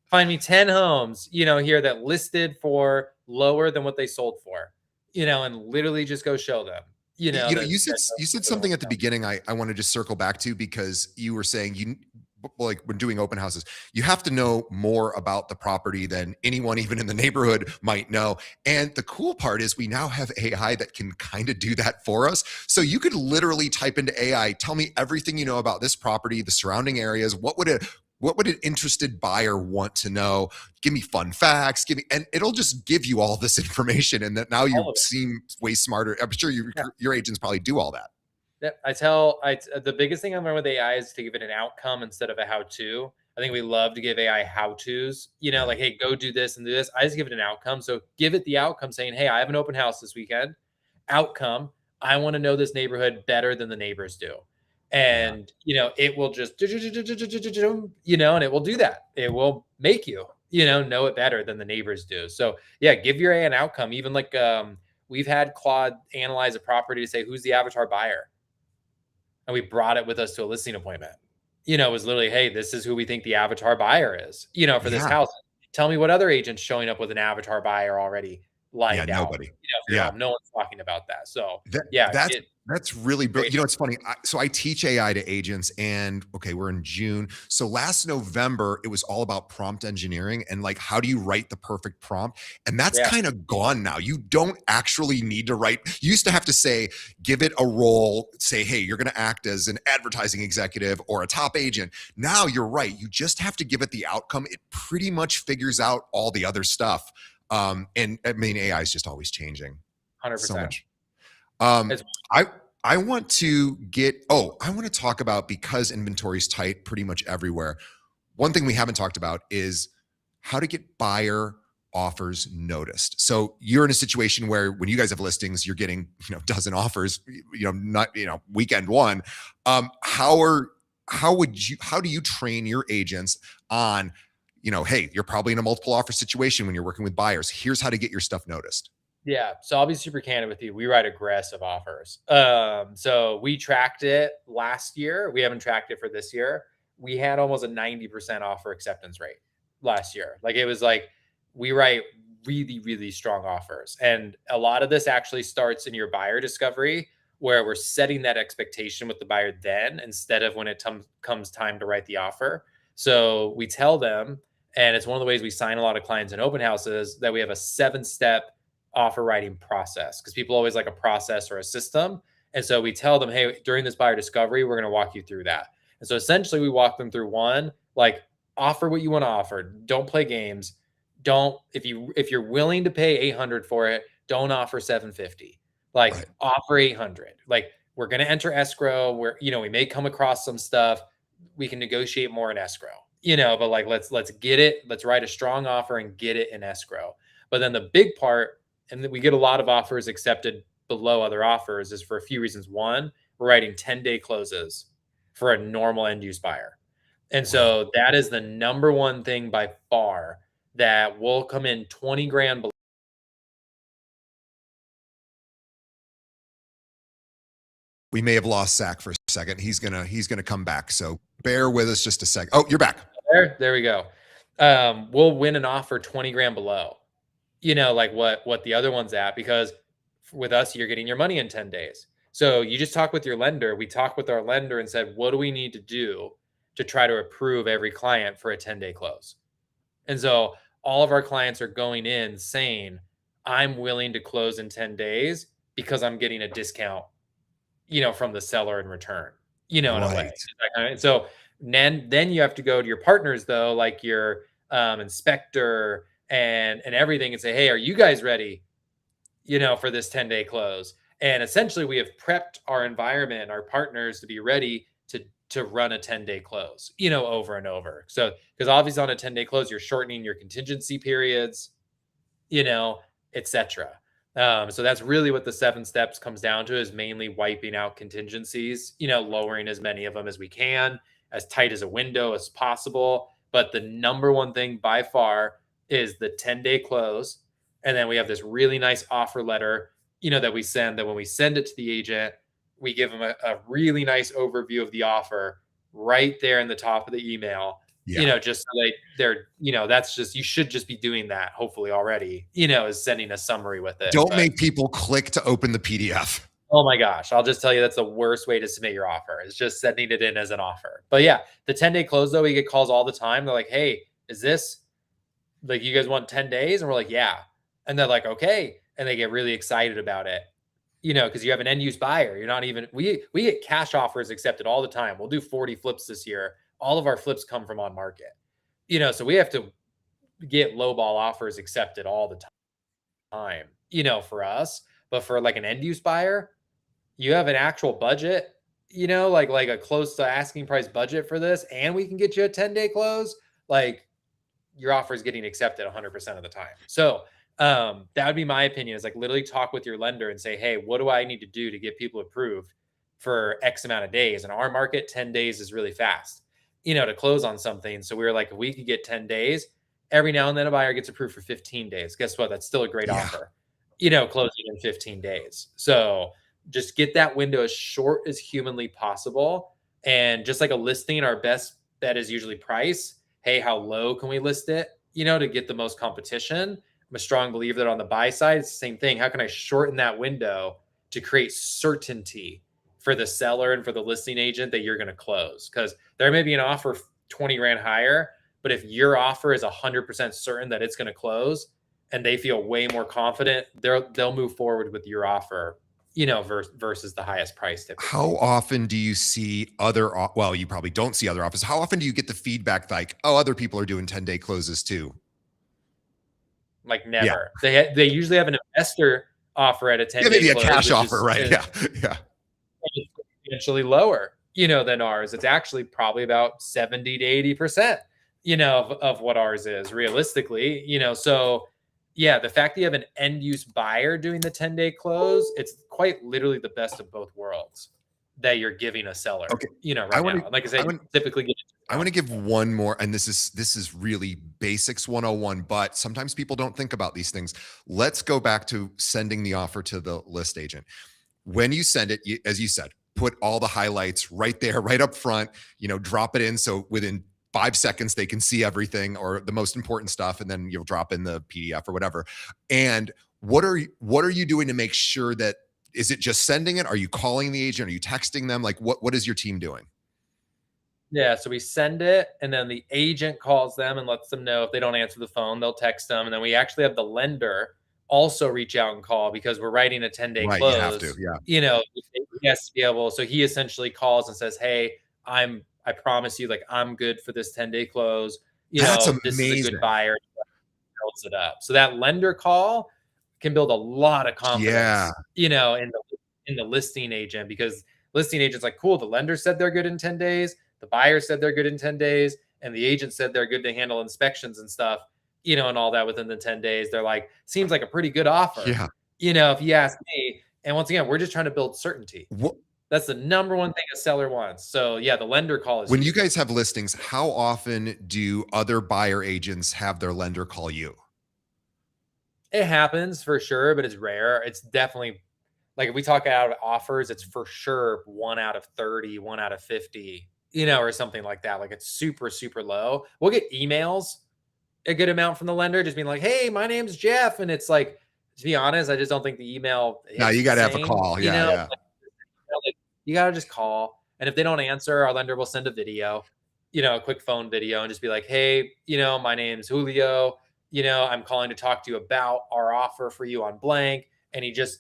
Speaker 2: Find me 10 homes, here that listed for lower than what they sold for, and literally just go show them, that
Speaker 1: You said something at the beginning I want to just circle back to because you were saying like when doing open houses, you have to know more about the property than anyone even in the neighborhood might know. And the cool part is we now have AI that can kind of do that for us. So you could literally type into AI, tell me everything you know about this property, the surrounding areas, what would an interested buyer want to know? Give me fun facts, and it'll just give you all this information. And that now you
Speaker 2: all of it.
Speaker 1: seem way smarter. I'm sure
Speaker 2: Yeah.
Speaker 1: your agents probably do all that.
Speaker 2: Yeah, the biggest thing I learned with AI is to give it an outcome instead of a how-to. I think we love to give AI how-tos,
Speaker 1: Yeah.
Speaker 2: like, hey, go do this and do this. I just give it an outcome. So give it the outcome saying, hey, I have an open house this weekend. Outcome, I want to know this neighborhood better than the neighbors do.
Speaker 1: Yeah.
Speaker 2: And, it will just, and it will do that. It will make you, know it better than the neighbors do. So yeah, give your AI an outcome. Even like, we've had Claude analyze a property to say, who's the avatar buyer? And we brought it with us to a listing appointment. It was literally, hey, this is who we think the avatar buyer is, for this
Speaker 1: Yeah.
Speaker 2: house. Tell me what other agents showing up with an avatar buyer already
Speaker 1: Yeah.
Speaker 2: lined out,
Speaker 1: Nobody.
Speaker 2: for your
Speaker 1: Yeah.
Speaker 2: home. No one's talking about that. So
Speaker 1: That
Speaker 2: yeah,
Speaker 1: that's
Speaker 2: get
Speaker 1: that's really
Speaker 2: great.
Speaker 1: brilliant. It's funny. So I teach AI to agents, and okay, we're in June. So last November, it was all about prompt engineering and like how do you write the perfect prompt, and that's
Speaker 2: Yeah,
Speaker 1: kind of gone now. You don't actually need to write. You used to have to say, give it a role, say, hey, you're going to act as an advertising executive or a top agent. Now you're right. You just have to give it the outcome. It pretty much figures out all the other stuff. And I mean, AI is just always changing so
Speaker 2: 100%.
Speaker 1: much. Um,
Speaker 2: It's
Speaker 1: I I want to I want to talk about because inventory is tight pretty much everywhere. One thing we haven't talked about is how to get buyer offers noticed. So you're in a situation where when you guys have listings, you're getting, dozen offers, not, weekend one. How are how do you train your agents on, hey, you're probably in a multiple offer situation when you're working with buyers. Here's how to get your stuff noticed.
Speaker 2: Yeah, so I'll be super candid with you. We write aggressive offers. So we tracked it last year. We haven't tracked it for this year. We had almost a 90% offer acceptance rate last year. Like it was like we write really, really strong offers. And a lot of this actually starts in your buyer discovery, where we're setting that expectation with the buyer then instead of when it comes time to write the offer. So we tell them, and it's one of the ways we sign a lot of clients in open houses, that we have a 7-step offer writing process, because people always like a process or a system. And so we tell them, hey, during this buyer discovery, we're going to walk you through that. And so essentially we walk them through one, like offer what you want to offer. Don't play games. Don't, if you're willing to pay 800 for it, don't offer 750. Like
Speaker 1: Right.
Speaker 2: offer 800. Like we're going to enter escrow where, we may come across some stuff. We can negotiate more in escrow, but like, let's get it. Let's write a strong offer and get it in escrow. But then the big part, and we get a lot of offers accepted below other offers, is for a few reasons. One, we're writing 10-day closes for a normal end use buyer. And
Speaker 1: Wow.
Speaker 2: so that is the number one thing by far that will come in 20 grand below.
Speaker 1: We may have lost Zach for a second. He's gonna come back. So bear with us just a second. Oh, you're back.
Speaker 2: There we go. We'll win an offer 20 grand below, like what the other one's at, because with us, you're getting your money in 10 days. So you just talk with your lender. We talked with our lender and said, what do we need to do to try to approve every client for a 10-day close? And so all of our clients are going in saying, I'm willing to close in 10 days because I'm getting a discount, from the seller in return, in a way.
Speaker 1: Right.
Speaker 2: So then you have to go to your partners though, like your inspector and everything, and say, hey, are you guys ready, for this 10-day close? And essentially we have prepped our environment and our partners to be ready to run a 10-day close, over and over. So because obviously on a 10-day close, you're shortening your contingency periods, you know, etc. So that's really what the 7 steps comes down to, is mainly wiping out contingencies, lowering as many of them as we can, as tight as a window as possible. But the number one thing by far is the 10-day close. And then we have this really nice offer letter, that we send, that when we send it to the agent, we give them a really nice overview of the offer right there in the top of the email.
Speaker 1: Yeah.
Speaker 2: Just so they're, that's just, you should just be doing that hopefully already, is sending a summary with it.
Speaker 1: Don't
Speaker 2: But
Speaker 1: make people click to open the PDF.
Speaker 2: oh my gosh, I'll just tell you, that's the worst way to submit your offer, is just sending it in as an offer. But yeah, the 10-day close though, we get calls all the time. They're like, hey, is this like, you guys want 10 days? And we're like, yeah. And they're like, okay. And they get really excited about it, because you have an end use buyer. You're not even, we get cash offers accepted all the time. We'll do 40 flips this year. All of our flips come from on market, so we have to get lowball offers accepted all the time, for us. But for like an end use buyer, you have an actual budget, like a close to asking price budget for this, and we can get you a 10-day close, like your offer is getting accepted 100% of the time. So that would be my opinion, is like literally talk with your lender and say, hey, what do I need to do to get people approved for X amount of days? In our market, 10 days is really fast, to close on something. So we were like, if we could get 10 days, every now and then a buyer gets approved for 15 days. Guess what? That's still a great offer, closing in 15 days. So just get that window as short as humanly possible. And just like a listing, our best bet is usually price. Hey, how low can we list it, to get the most competition? I'm a strong believer that on the buy side, it's the same thing. How can I shorten that window to create certainty for the seller and for the listing agent that you're going to close? Because there may be an offer 20 grand higher, but if your offer is 100% certain that it's going to close and they feel way more confident, they'll move forward with your offer, versus the highest price typically.
Speaker 1: How often do you see well, you probably don't see other offers. How often do you get the feedback like, oh, other people are doing 10-day closes too?
Speaker 2: Like never. Yeah. They usually have an investor offer at a 10-day
Speaker 1: maybe
Speaker 2: close,
Speaker 1: a cash offer, right? Yeah.
Speaker 2: Potentially lower, than ours. It's actually probably about 70 to 80%, of what ours is realistically, So yeah, the fact that you have an end use buyer doing the 10-day close, it's quite literally the best of both worlds that you're giving a seller,
Speaker 1: Okay.
Speaker 2: right now. Like I said, typically get.
Speaker 1: I want to give one more, and this is really basics 101, but sometimes people don't think about these things. Let's go back to sending the offer to the list agent. When you send it, as you said, put all the highlights right there, right up front, drop it in. So within 5 seconds, they can see everything or the most important stuff. And then you'll drop in the PDF or whatever. And what are you doing to make sure that, is it just sending it? Are you calling the agent? Are you texting them? Like what is your team doing?
Speaker 2: Yeah, so we send it, and then the agent calls them and lets them know. If they don't answer the phone, they'll text them. And then we actually have the lender also reach out and call, because we're writing a 10-day
Speaker 1: Right,
Speaker 2: close.
Speaker 1: you have to, yeah.
Speaker 2: He has to be able. So he essentially calls and says, hey, I promise you, like, I'm good for this 10-day close.
Speaker 1: That's
Speaker 2: This
Speaker 1: amazing.
Speaker 2: is a good buyer. Builds it up. So that lender call can build a lot of confidence, in the listing agent, because listing agent's like, cool, the lender said they're good in 10 days. The buyer said they're good in 10 days. And the agent said they're good to handle inspections and stuff, and all that within the 10 days. They're like, seems like a pretty good offer, if you ask me. And once again, we're just trying to build certainty. That's the number one thing a seller wants. So yeah, the lender call is
Speaker 1: when huge. You guys have listings, how often do other buyer agents have their lender call you?
Speaker 2: It happens for sure, but it's rare. It's definitely, like, if we talk out of offers, it's for sure 1 out of 30, 1 out of 50, or something like that. Like, it's super, super low. We'll get emails a good amount from the lender just being like, hey, my name's Jeff. And it's like, to be honest, I just don't think the email.
Speaker 1: No, you got to have a call. Yeah.
Speaker 2: Like, you got to just call. And if they don't answer, our lender will send a video, a quick phone video, and just be like, hey, my name's Julio. I'm calling to talk to you about our offer for you on blank. And he just,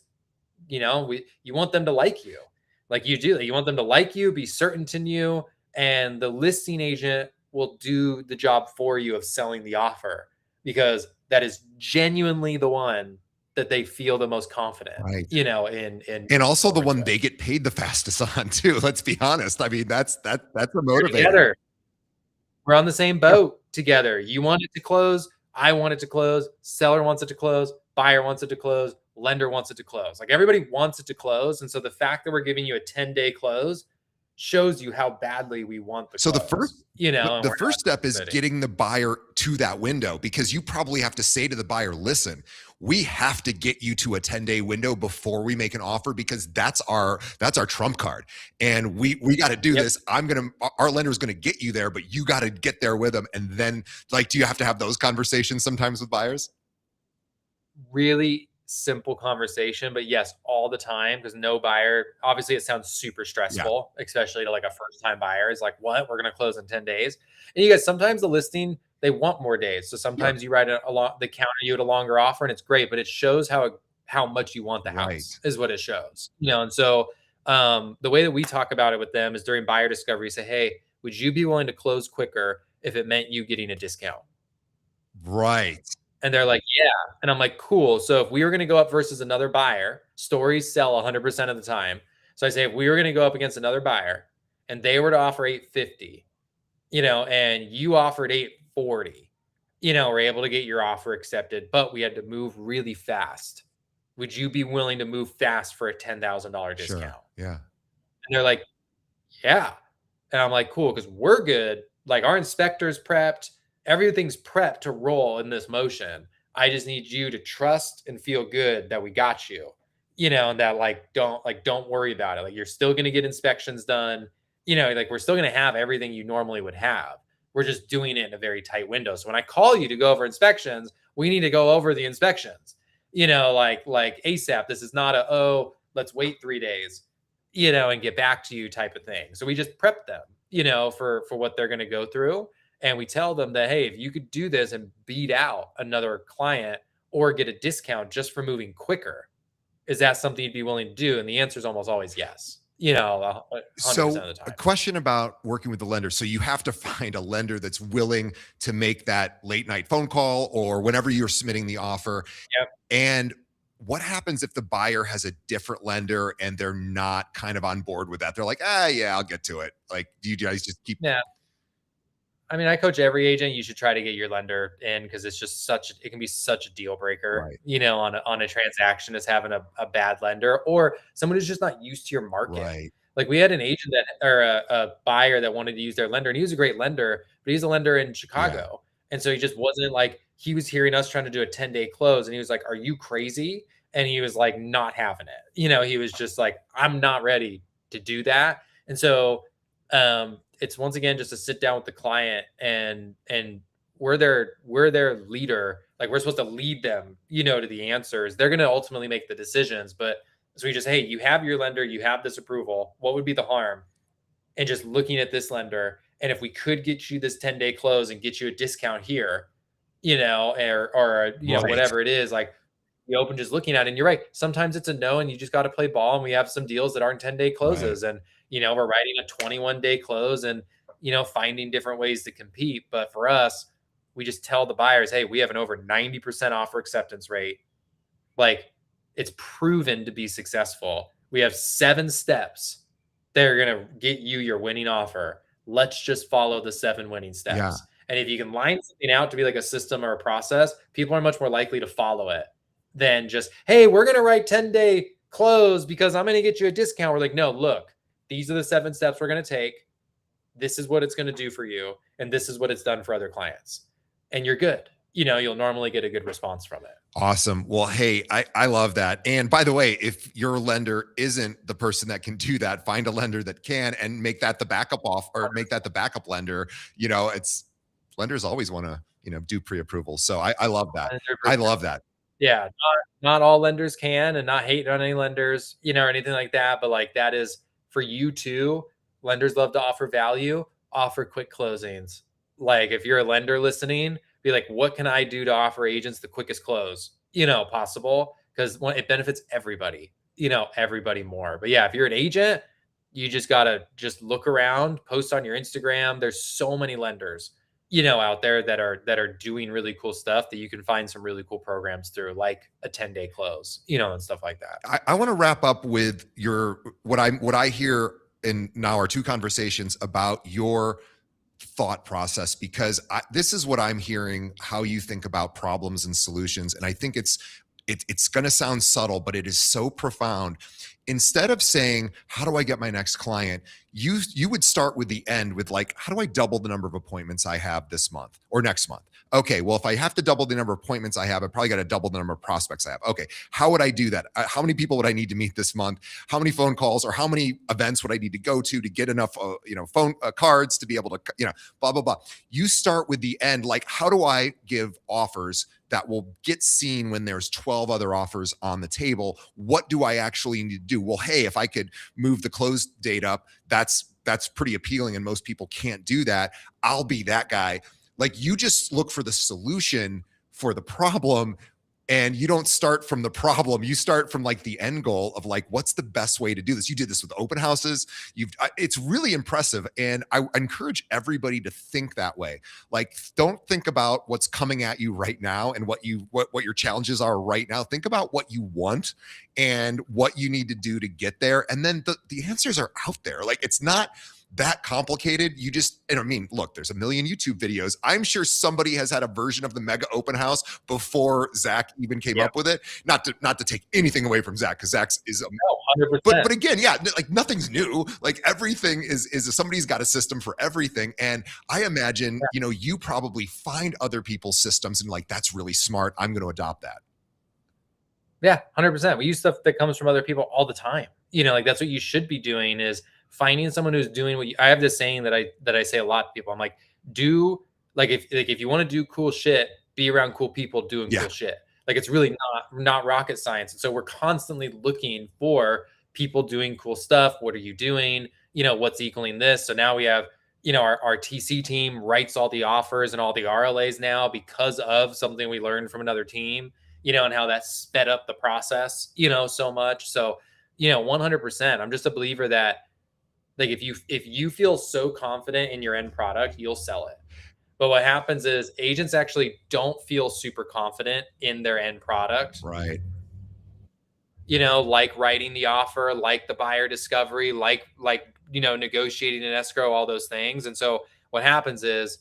Speaker 2: you want them to like you. Like you do. You want them to like you, be certain in you. And the listing agent will do the job for you of selling the offer, because that is genuinely the one that they feel the most confident,
Speaker 1: Right.
Speaker 2: in
Speaker 1: And also the
Speaker 2: forward
Speaker 1: one
Speaker 2: with.
Speaker 1: they get paid the fastest on too. Let's be honest. I mean, that's a
Speaker 2: We're
Speaker 1: motivator.
Speaker 2: together. We're on the same
Speaker 1: Yeah.
Speaker 2: boat together. You want it to close. I want it to close. Seller wants it to close. Buyer wants it to close. Lender wants it to close. Like everybody wants it to close. And so the fact that we're giving you a 10-day close shows you how badly we want the
Speaker 1: So the first
Speaker 2: close, and
Speaker 1: the
Speaker 2: we're
Speaker 1: first step is
Speaker 2: not.
Speaker 1: getting the buyer to that window, because you probably have to say to the buyer, listen, we have to get you to a 10-day window before we make an offer, because that's our trump card. And we got to do
Speaker 2: Yep.
Speaker 1: this. Our lender's going to get you there, but you got to get there with them. And then, like, do you have to have those conversations sometimes with buyers?
Speaker 2: Really simple conversation, but yes, all the time, because no buyer, obviously it sounds super stressful, especially to like a first time buyer. Is like, what, we're going to close in 10 days. And you guys, sometimes the listing, they want more days. So
Speaker 1: Yeah.
Speaker 2: sometimes you write they counter you at a longer offer, and it's great, but it shows how much you want the
Speaker 1: Right.
Speaker 2: house is what it shows, and so the way that we talk about it with them is during buyer discovery, say, hey, would you be willing to close quicker if it meant you getting a discount?
Speaker 1: Right.
Speaker 2: And they're like, yeah. And I'm like, cool. So if we were going to go up versus another buyer, stories sell 100% of the time. So I say, if we were going to go up against another buyer and they were to offer 850, and you offered 840, we're able to get your offer accepted, but we had to move really fast. Would you be willing to move fast for a $10,000 discount?
Speaker 1: Sure. Yeah.
Speaker 2: And they're like, yeah. And I'm like, cool, because we're good. Like our inspector's prepped, everything's prepped to roll in this motion. I just need you to trust and feel good that we got you, and that don't worry about it. Like you're still gonna get inspections done, like we're still gonna have everything you normally would have. We're just doing it in a very tight window. So when I call you to go over inspections, we need to go over the inspections, like ASAP. This is not let's wait 3 days, and get back to you type of thing. So we just prep them, for what they're going to go through. And we tell them that, hey, if you could do this and beat out another client or get a discount just for moving quicker, is that something you'd be willing to do? And the answer is almost always yes, 100%
Speaker 1: So
Speaker 2: of the
Speaker 1: a
Speaker 2: time.
Speaker 1: question about working with the lender. So you have to find a lender that's willing to make that late night phone call or whenever you're submitting the offer.
Speaker 2: Yep.
Speaker 1: And what happens if the buyer has a different lender and they're not kind of on board with that? They're like, yeah, I'll get to it. Like, do you guys just keep?
Speaker 2: Yeah. I mean, I coach every agent. You should try to get your lender in, because it's just it can be such a deal breaker,
Speaker 1: Right.
Speaker 2: on a transaction, as having a bad lender or someone who's just not used to your market.
Speaker 1: Right.
Speaker 2: Like we had an agent or a buyer that wanted to use their lender, and he was a great lender, but he's a lender in Chicago. And so he just wasn't like, he was hearing us trying to do a 10-day close and he was like, are you crazy? And he was like, not having it. He was just like, I'm not ready to do that. And so it's once again just to sit down with the client and we're their leader. Like we're supposed to lead them, to the answers. They're going to ultimately make the decisions, but so we just, hey, you have your lender, you have this approval. What would be the harm? And just looking at this lender, and if we could get you this 10-day close and get you a discount here, or
Speaker 1: Right.
Speaker 2: whatever it is, like you open just looking at it. And you're right. Sometimes it's a no, and you just got to play ball. And we have some deals that aren't 10-day closes, and we're writing a 21-day close, and finding different ways to compete. But for us, we just tell the buyers, hey, we have an over 90% offer acceptance rate. Like it's proven to be successful. We have 7 steps that are going to get you your winning offer. Let's just follow the 7 winning steps.
Speaker 1: Yeah.
Speaker 2: And if you can line something out to be like a system or a process, people are much more likely to follow it than just, hey, we're going to write 10-day close because I'm going to get you a discount. We're like, no, look, these are the 7 steps we're going to take. This is what it's going to do for you. And this is what it's done for other clients. And you're good. You'll normally get a good response from it.
Speaker 1: Awesome. Well, hey, I love that. And by the way, if your lender isn't the person that can do that, find a lender that can and make that the backup off, or make that the backup lender. It's lenders always want to, do pre-approval. So I love that.
Speaker 2: 100%.
Speaker 1: I love that.
Speaker 2: Yeah. Not all lenders can, and not hate on any lenders, or anything like that. But like that is for you too. Lenders love to offer value, offer quick closings. Like if you're a lender listening, be like, what can I do to offer agents the quickest close, possible? Because it benefits everybody, everybody more. But yeah, if you're an agent, you just got to just look around, post on your Instagram. There's so many lenders out there that are doing really cool stuff that you can find some really cool programs through, like a 10-day close, and stuff like that.
Speaker 1: I want to wrap up with what I hear in now our two conversations about your thought process, because this is what I'm hearing, how you think about problems and solutions. And I think it's going to sound subtle, but it is so profound. Instead of saying, how do I get my next client? You would start with the end with like, how do I double the number of appointments I have this month or next month? Okay, well, if I have to double the number of appointments I have, I probably got to double the number of prospects I have. Okay, how would I do that? How many people would I need to meet this month? How many phone calls or how many events would I need to go to get enough, phone cards to be able to, blah, blah, blah. You start with the end, like, how do I give offers that will get seen when there's 12 other offers on the table? What do I actually need to do? Well, hey, if I could move the close date up, that's pretty appealing, and most people can't do that. I'll be that guy. Like, you just look for the solution for the problem, and you don't start from the problem. You start from like the end goal of like, what's the best way to do this? You did this with open houses. It's really impressive. And I encourage everybody to think that way. Like, don't think about what's coming at you right now and what your challenges are right now. Think about what you want and what you need to do to get there. And then the answers are out there. Like, it's not that complicated. And I mean, look, there's a million YouTube videos. I'm sure somebody has had a version of the mega open house before Zach even came up with it. Not to take anything away from Zach, because Zach's is
Speaker 2: no, 100%.
Speaker 1: But again, yeah, like nothing's new. Like, everything is somebody's got a system for everything. And I imagine, you probably find other people's systems and like, that's really smart, I'm going to adopt that.
Speaker 2: Yeah, 100%. We use stuff that comes from other people all the time. Like, that's what you should be doing, is finding someone who's doing what I have this saying that I say a lot to people. I'm like, if you want to do cool shit, be around cool people doing cool shit. Like, it's really not rocket science. And so we're constantly looking for people doing cool stuff. What are you doing? What's equaling this? So now we have, our TC team writes all the offers and all the RLAs now because of something we learned from another team, and how that sped up the process, so much. So, 100%. I'm just a believer that, like, if you feel so confident in your end product, you'll sell it. But what happens is agents actually don't feel super confident in their end product.
Speaker 1: Right.
Speaker 2: Like writing the offer, like the buyer discovery, like negotiating an escrow, all those things. And so what happens is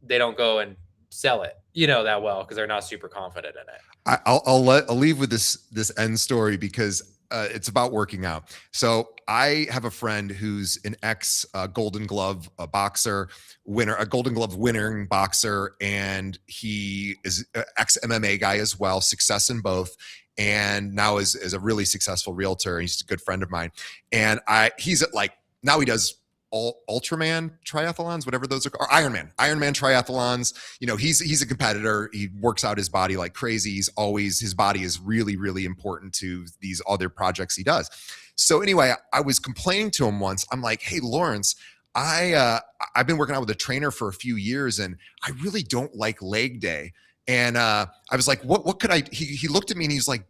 Speaker 2: they don't go and sell it, that well, because they're not super confident in it.
Speaker 1: I'll leave with this end story, because it's about working out. So I have a friend who's an ex Golden Glove boxer winner, a Golden Glove winning boxer, and he is an ex MMA guy as well, success in both, and now is a really successful realtor. He's a good friend of mine, and he's at, like, now he does Ultraman triathlons, whatever those are, or Ironman triathlons. He's a competitor. He works out his body like crazy. His body is really, really important to these other projects he does. So anyway, I was complaining to him once. I'm like, hey, Lawrence, I've been working out with a trainer for a few years, and I really don't like leg day. And I was like, what could I, he looked at me and he's like,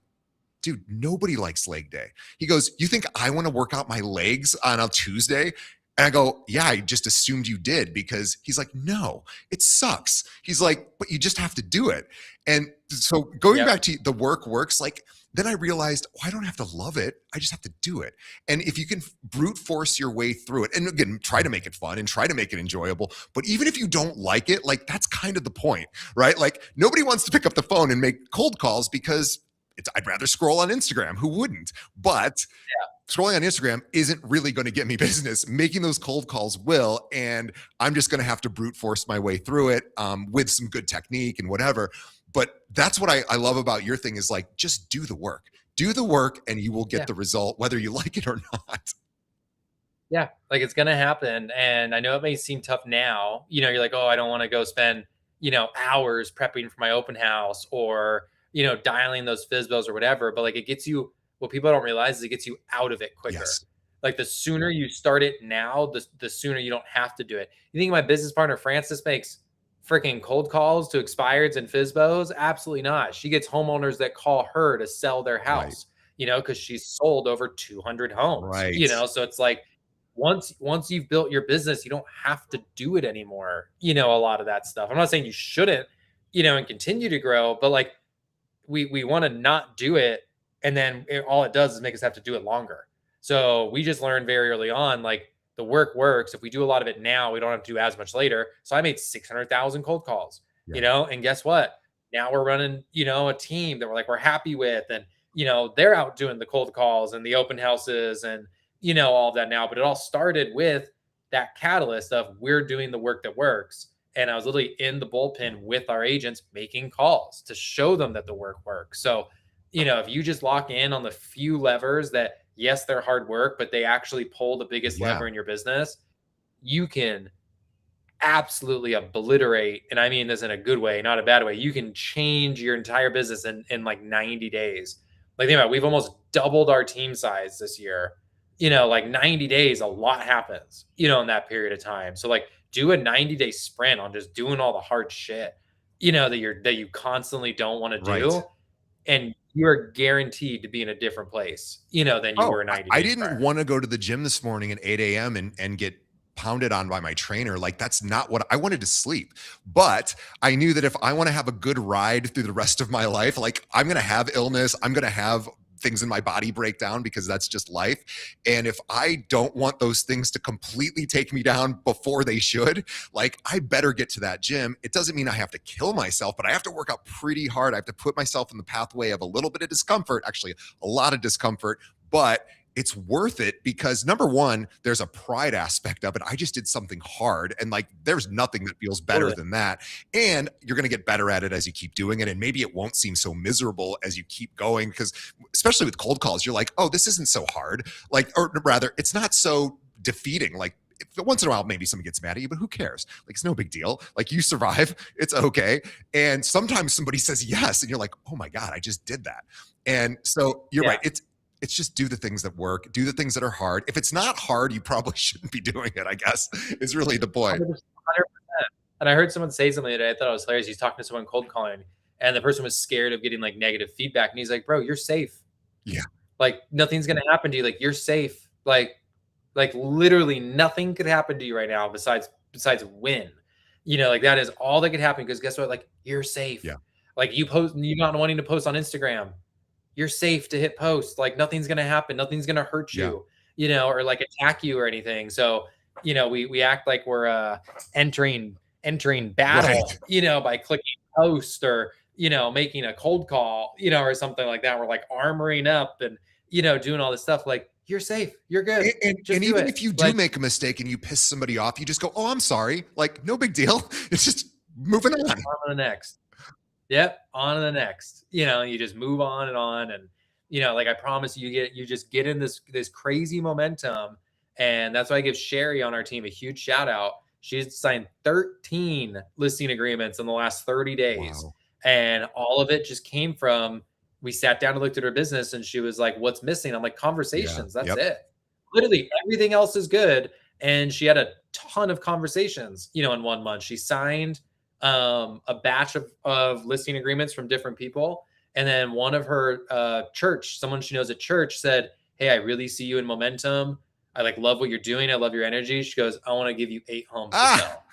Speaker 1: dude, nobody likes leg day. He goes, you think I want to work out my legs on a Tuesday? And I go, yeah, I just assumed you did, because he's like, no, it sucks. He's like, but you just have to do it. And so going back to the work works, like, then I realized, I don't have to love it. I just have to do it. And if you can brute force your way through it, and again, try to make it fun and try to make it enjoyable. But even if you don't like it, like, that's kind of the point, right? Like, nobody wants to pick up the phone and make cold calls, because I'd rather scroll on Instagram. Who wouldn't? But scrolling on Instagram isn't really going to get me business. Making those cold calls will, and I'm just going to have to brute force my way through it with some good technique and whatever. But that's what I love about your thing, is like, just do the work. Do the work and you will get the result, whether you like it or not.
Speaker 2: Yeah, like, it's going to happen. And I know it may seem tough now. You're like, oh, I don't want to go spend, hours prepping for my open house, or, dialing those FSBOs or whatever. But like, it gets you, what people don't realize is it gets you out of it quicker.
Speaker 1: Yes.
Speaker 2: Like, the sooner you start it now, the sooner you don't have to do it. You think my business partner, Francis, makes freaking cold calls to expireds and FSBOs? Absolutely not. She gets homeowners that call her to sell their house, because she's sold over 200 homes,
Speaker 1: Right.
Speaker 2: so it's like, once you've built your business, you don't have to do it anymore. A lot of that stuff. I'm not saying you shouldn't, and continue to grow, but like we want to not do it, and then all it does is make us have to do it longer. So we just learned very early on, like the work works. If we do a lot of it now, we don't have to do as much later. So I made 600,000 cold calls, and guess what? Now we're running, a team that we're happy with, and they're out doing the cold calls and the open houses and all of that now. But it all started with that catalyst of we're doing the work that works. And I was literally in the bullpen with our agents making calls to show them that the work works. So, if you just lock in on the few levers that, yes, they're hard work, but they actually pull the biggest lever in your business, you can absolutely obliterate. And I mean this in a good way, not a bad way. You can change your entire business in like 90 days. Like, think about it, we've almost doubled our team size this year. Like 90 days, a lot happens, in that period of time. So like, do a 90-day sprint on just doing all the hard shit, that you constantly don't want to do. And you're guaranteed to be in a different place, than you were 90 days
Speaker 1: I didn't
Speaker 2: prior.
Speaker 1: want to go to the gym this morning at 8 a.m. and get pounded on by my trainer. Like, that's not what I wanted to sleep. But I knew that if I want to have a good ride through the rest of my life, like, I'm going to have illness, I'm going to have things in my body break down, because that's just life. And if I don't want those things to completely take me down before they should, like, I better get to that gym. It doesn't mean I have to kill myself, but I have to work out pretty hard. I have to put myself in the pathway of a little bit of discomfort, actually a lot of discomfort, but it's worth it because, number one, there's a pride aspect of it. I just did something hard, and like, there's nothing that feels better than that. And you're going to get better at it as you keep doing it. And maybe it won't seem so miserable as you keep going, because especially with cold calls, you're like, oh, this isn't so hard. Like, or rather, it's not so defeating. Like, once in a while, maybe someone gets mad at you, but who cares? Like, it's no big deal. Like, you survive. It's okay. And sometimes somebody says yes, and you're like, oh my God, I just did that. And so you're right. It's just do the things that work, do the things that are hard. If it's not hard, you probably shouldn't be doing it, I guess, is really the point.
Speaker 2: 100%. And I heard someone say something today. I thought it was hilarious. He's talking to someone cold calling, and the person was scared of getting like negative feedback. And he's like, bro, you're safe.
Speaker 1: Yeah.
Speaker 2: Like, nothing's going to happen to you. Like, you're safe. Like literally nothing could happen to you right now besides win. Like, that is all that could happen, because guess what? Like, you're safe.
Speaker 1: Yeah.
Speaker 2: Like, you not wanting to post on Instagram, you're safe to hit post. Like, nothing's going to happen. Nothing's going to hurt you, or like attack you or anything. So, we act like we're entering battle, by clicking post or, making a cold call, or something like that. We're like armoring up and, doing all this stuff. Like, you're safe. You're good.
Speaker 1: And even if you do make a mistake and you piss somebody off, you just go, oh, I'm sorry. Like, no big deal. It's just moving on.
Speaker 2: On to the next. Yep. On to the next. You just move on. And, like, I promise you just get in this crazy momentum. And that's why I give Sherry on our team a huge shout out. She's signed 13 listing agreements in the last 30 days. Wow. And all of it just came from, we sat down and looked at her business, and she was like, what's missing? I'm like, conversations. That's it. Literally everything else is good. And she had a ton of conversations, in 1 month. She signed a batch of listing agreements from different people. And then one of her church, someone she knows at church, said, hey, I really see you in momentum. I love what you're doing. I love your energy. She goes, I want to give you 8 homes to sell.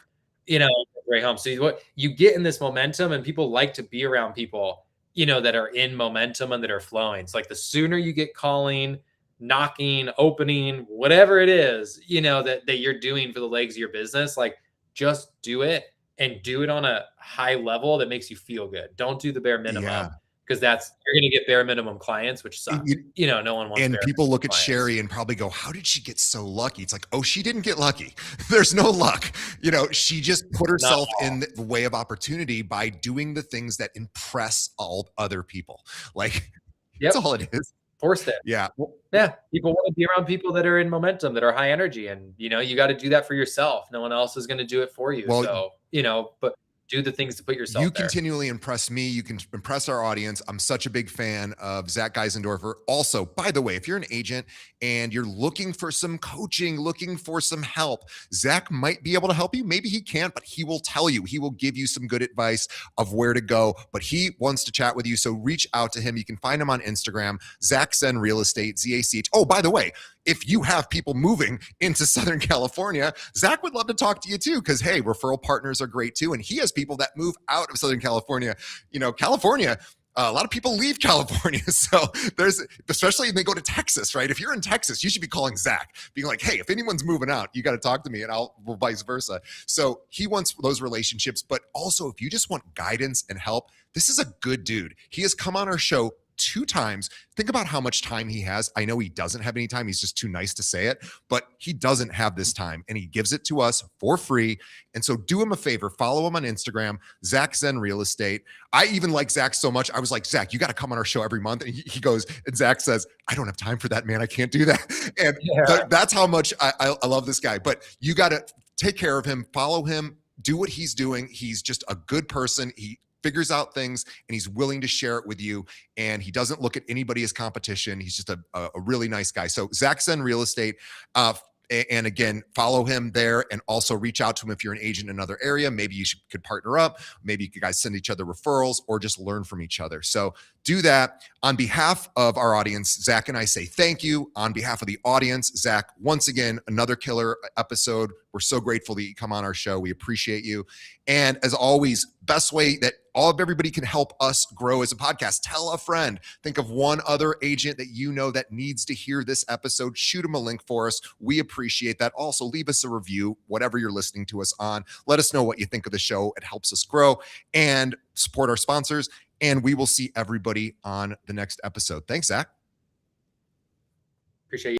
Speaker 2: Great homes. So you get in this momentum, and people like to be around people, that are in momentum and that are flowing. It's like, the sooner you get calling, knocking, opening, whatever it is, that you're doing for the legs of your business, like, just do it, and do it on a high level that makes you feel good. Don't do the bare minimum. Because you're going to get bare minimum clients, which sucks. No one wants.
Speaker 1: And people look at Sherry and probably go, how did she get so lucky? It's like, oh, she didn't get lucky. There's no luck. She just put herself in the way of opportunity by doing the things that impress all other people. Like, that's all it is.
Speaker 2: Forced it.
Speaker 1: Yeah.
Speaker 2: Yeah. People want to be around people that are in momentum, that are high energy. And, you got to do that for yourself. No one else is going to do it for you. Well, so, but do the things to put yourself there.
Speaker 1: Continually impress me. You can impress our audience. I'm such a big fan of Zach Geisendorfer. Also, by the way, if you're an agent and you're looking for some coaching, looking for some help, Zach might be able to help you. Maybe he can't, but he will tell you. He will give you some good advice of where to go, but he wants to chat with you. So reach out to him. You can find him on Instagram, Zach Zen Real Estate, ZACH. Oh, by the way, if you have people moving into Southern California, Zach would love to talk to you too, because hey, referral partners are great too. And he has people that move out of Southern California. California, a lot of people leave California. So there's, especially if they go to Texas, right? If you're in Texas, you should be calling Zach, being like, hey, if anyone's moving out, you got to talk to me, and I'll vice versa. So he wants those relationships, but also if you just want guidance and help, this is a good dude. He has come on our show 2 times. Think about how much time he has. I know he doesn't have any time. He's just too nice to say it, but he doesn't have this time, and he gives it to us for free. And so do him a favor, follow him on Instagram, Zach Zen Real Estate. I even like Zach so much. I was like, Zach, you got to come on our show every month. And he goes, and Zach says, I don't have time for that, man. I can't do that. And that's how much I love this guy. But you got to take care of him, follow him, do what he's doing. He's just a good person. He figures out things, and he's willing to share it with you. And he doesn't look at anybody as competition. He's just a really nice guy. So Zach Zen Real Estate. And again, follow him there, and also reach out to him if you're an agent in another area. Maybe you could partner up. Maybe you guys send each other referrals or just learn from each other. So do that. On behalf of our audience, Zach and I say thank you. On behalf of the audience, Zach, once again, another killer episode. We're so grateful that you come on our show. We appreciate you. And as always, best way that everybody can help us grow as a podcast, tell a friend. Think of one other agent that you know that needs to hear this episode. Shoot them a link for us. We appreciate that. Also, leave us a review, whatever you're listening to us on. Let us know what you think of the show. It helps us grow and support our sponsors. And we will see everybody on the next episode. Thanks, Zach.
Speaker 2: Appreciate you.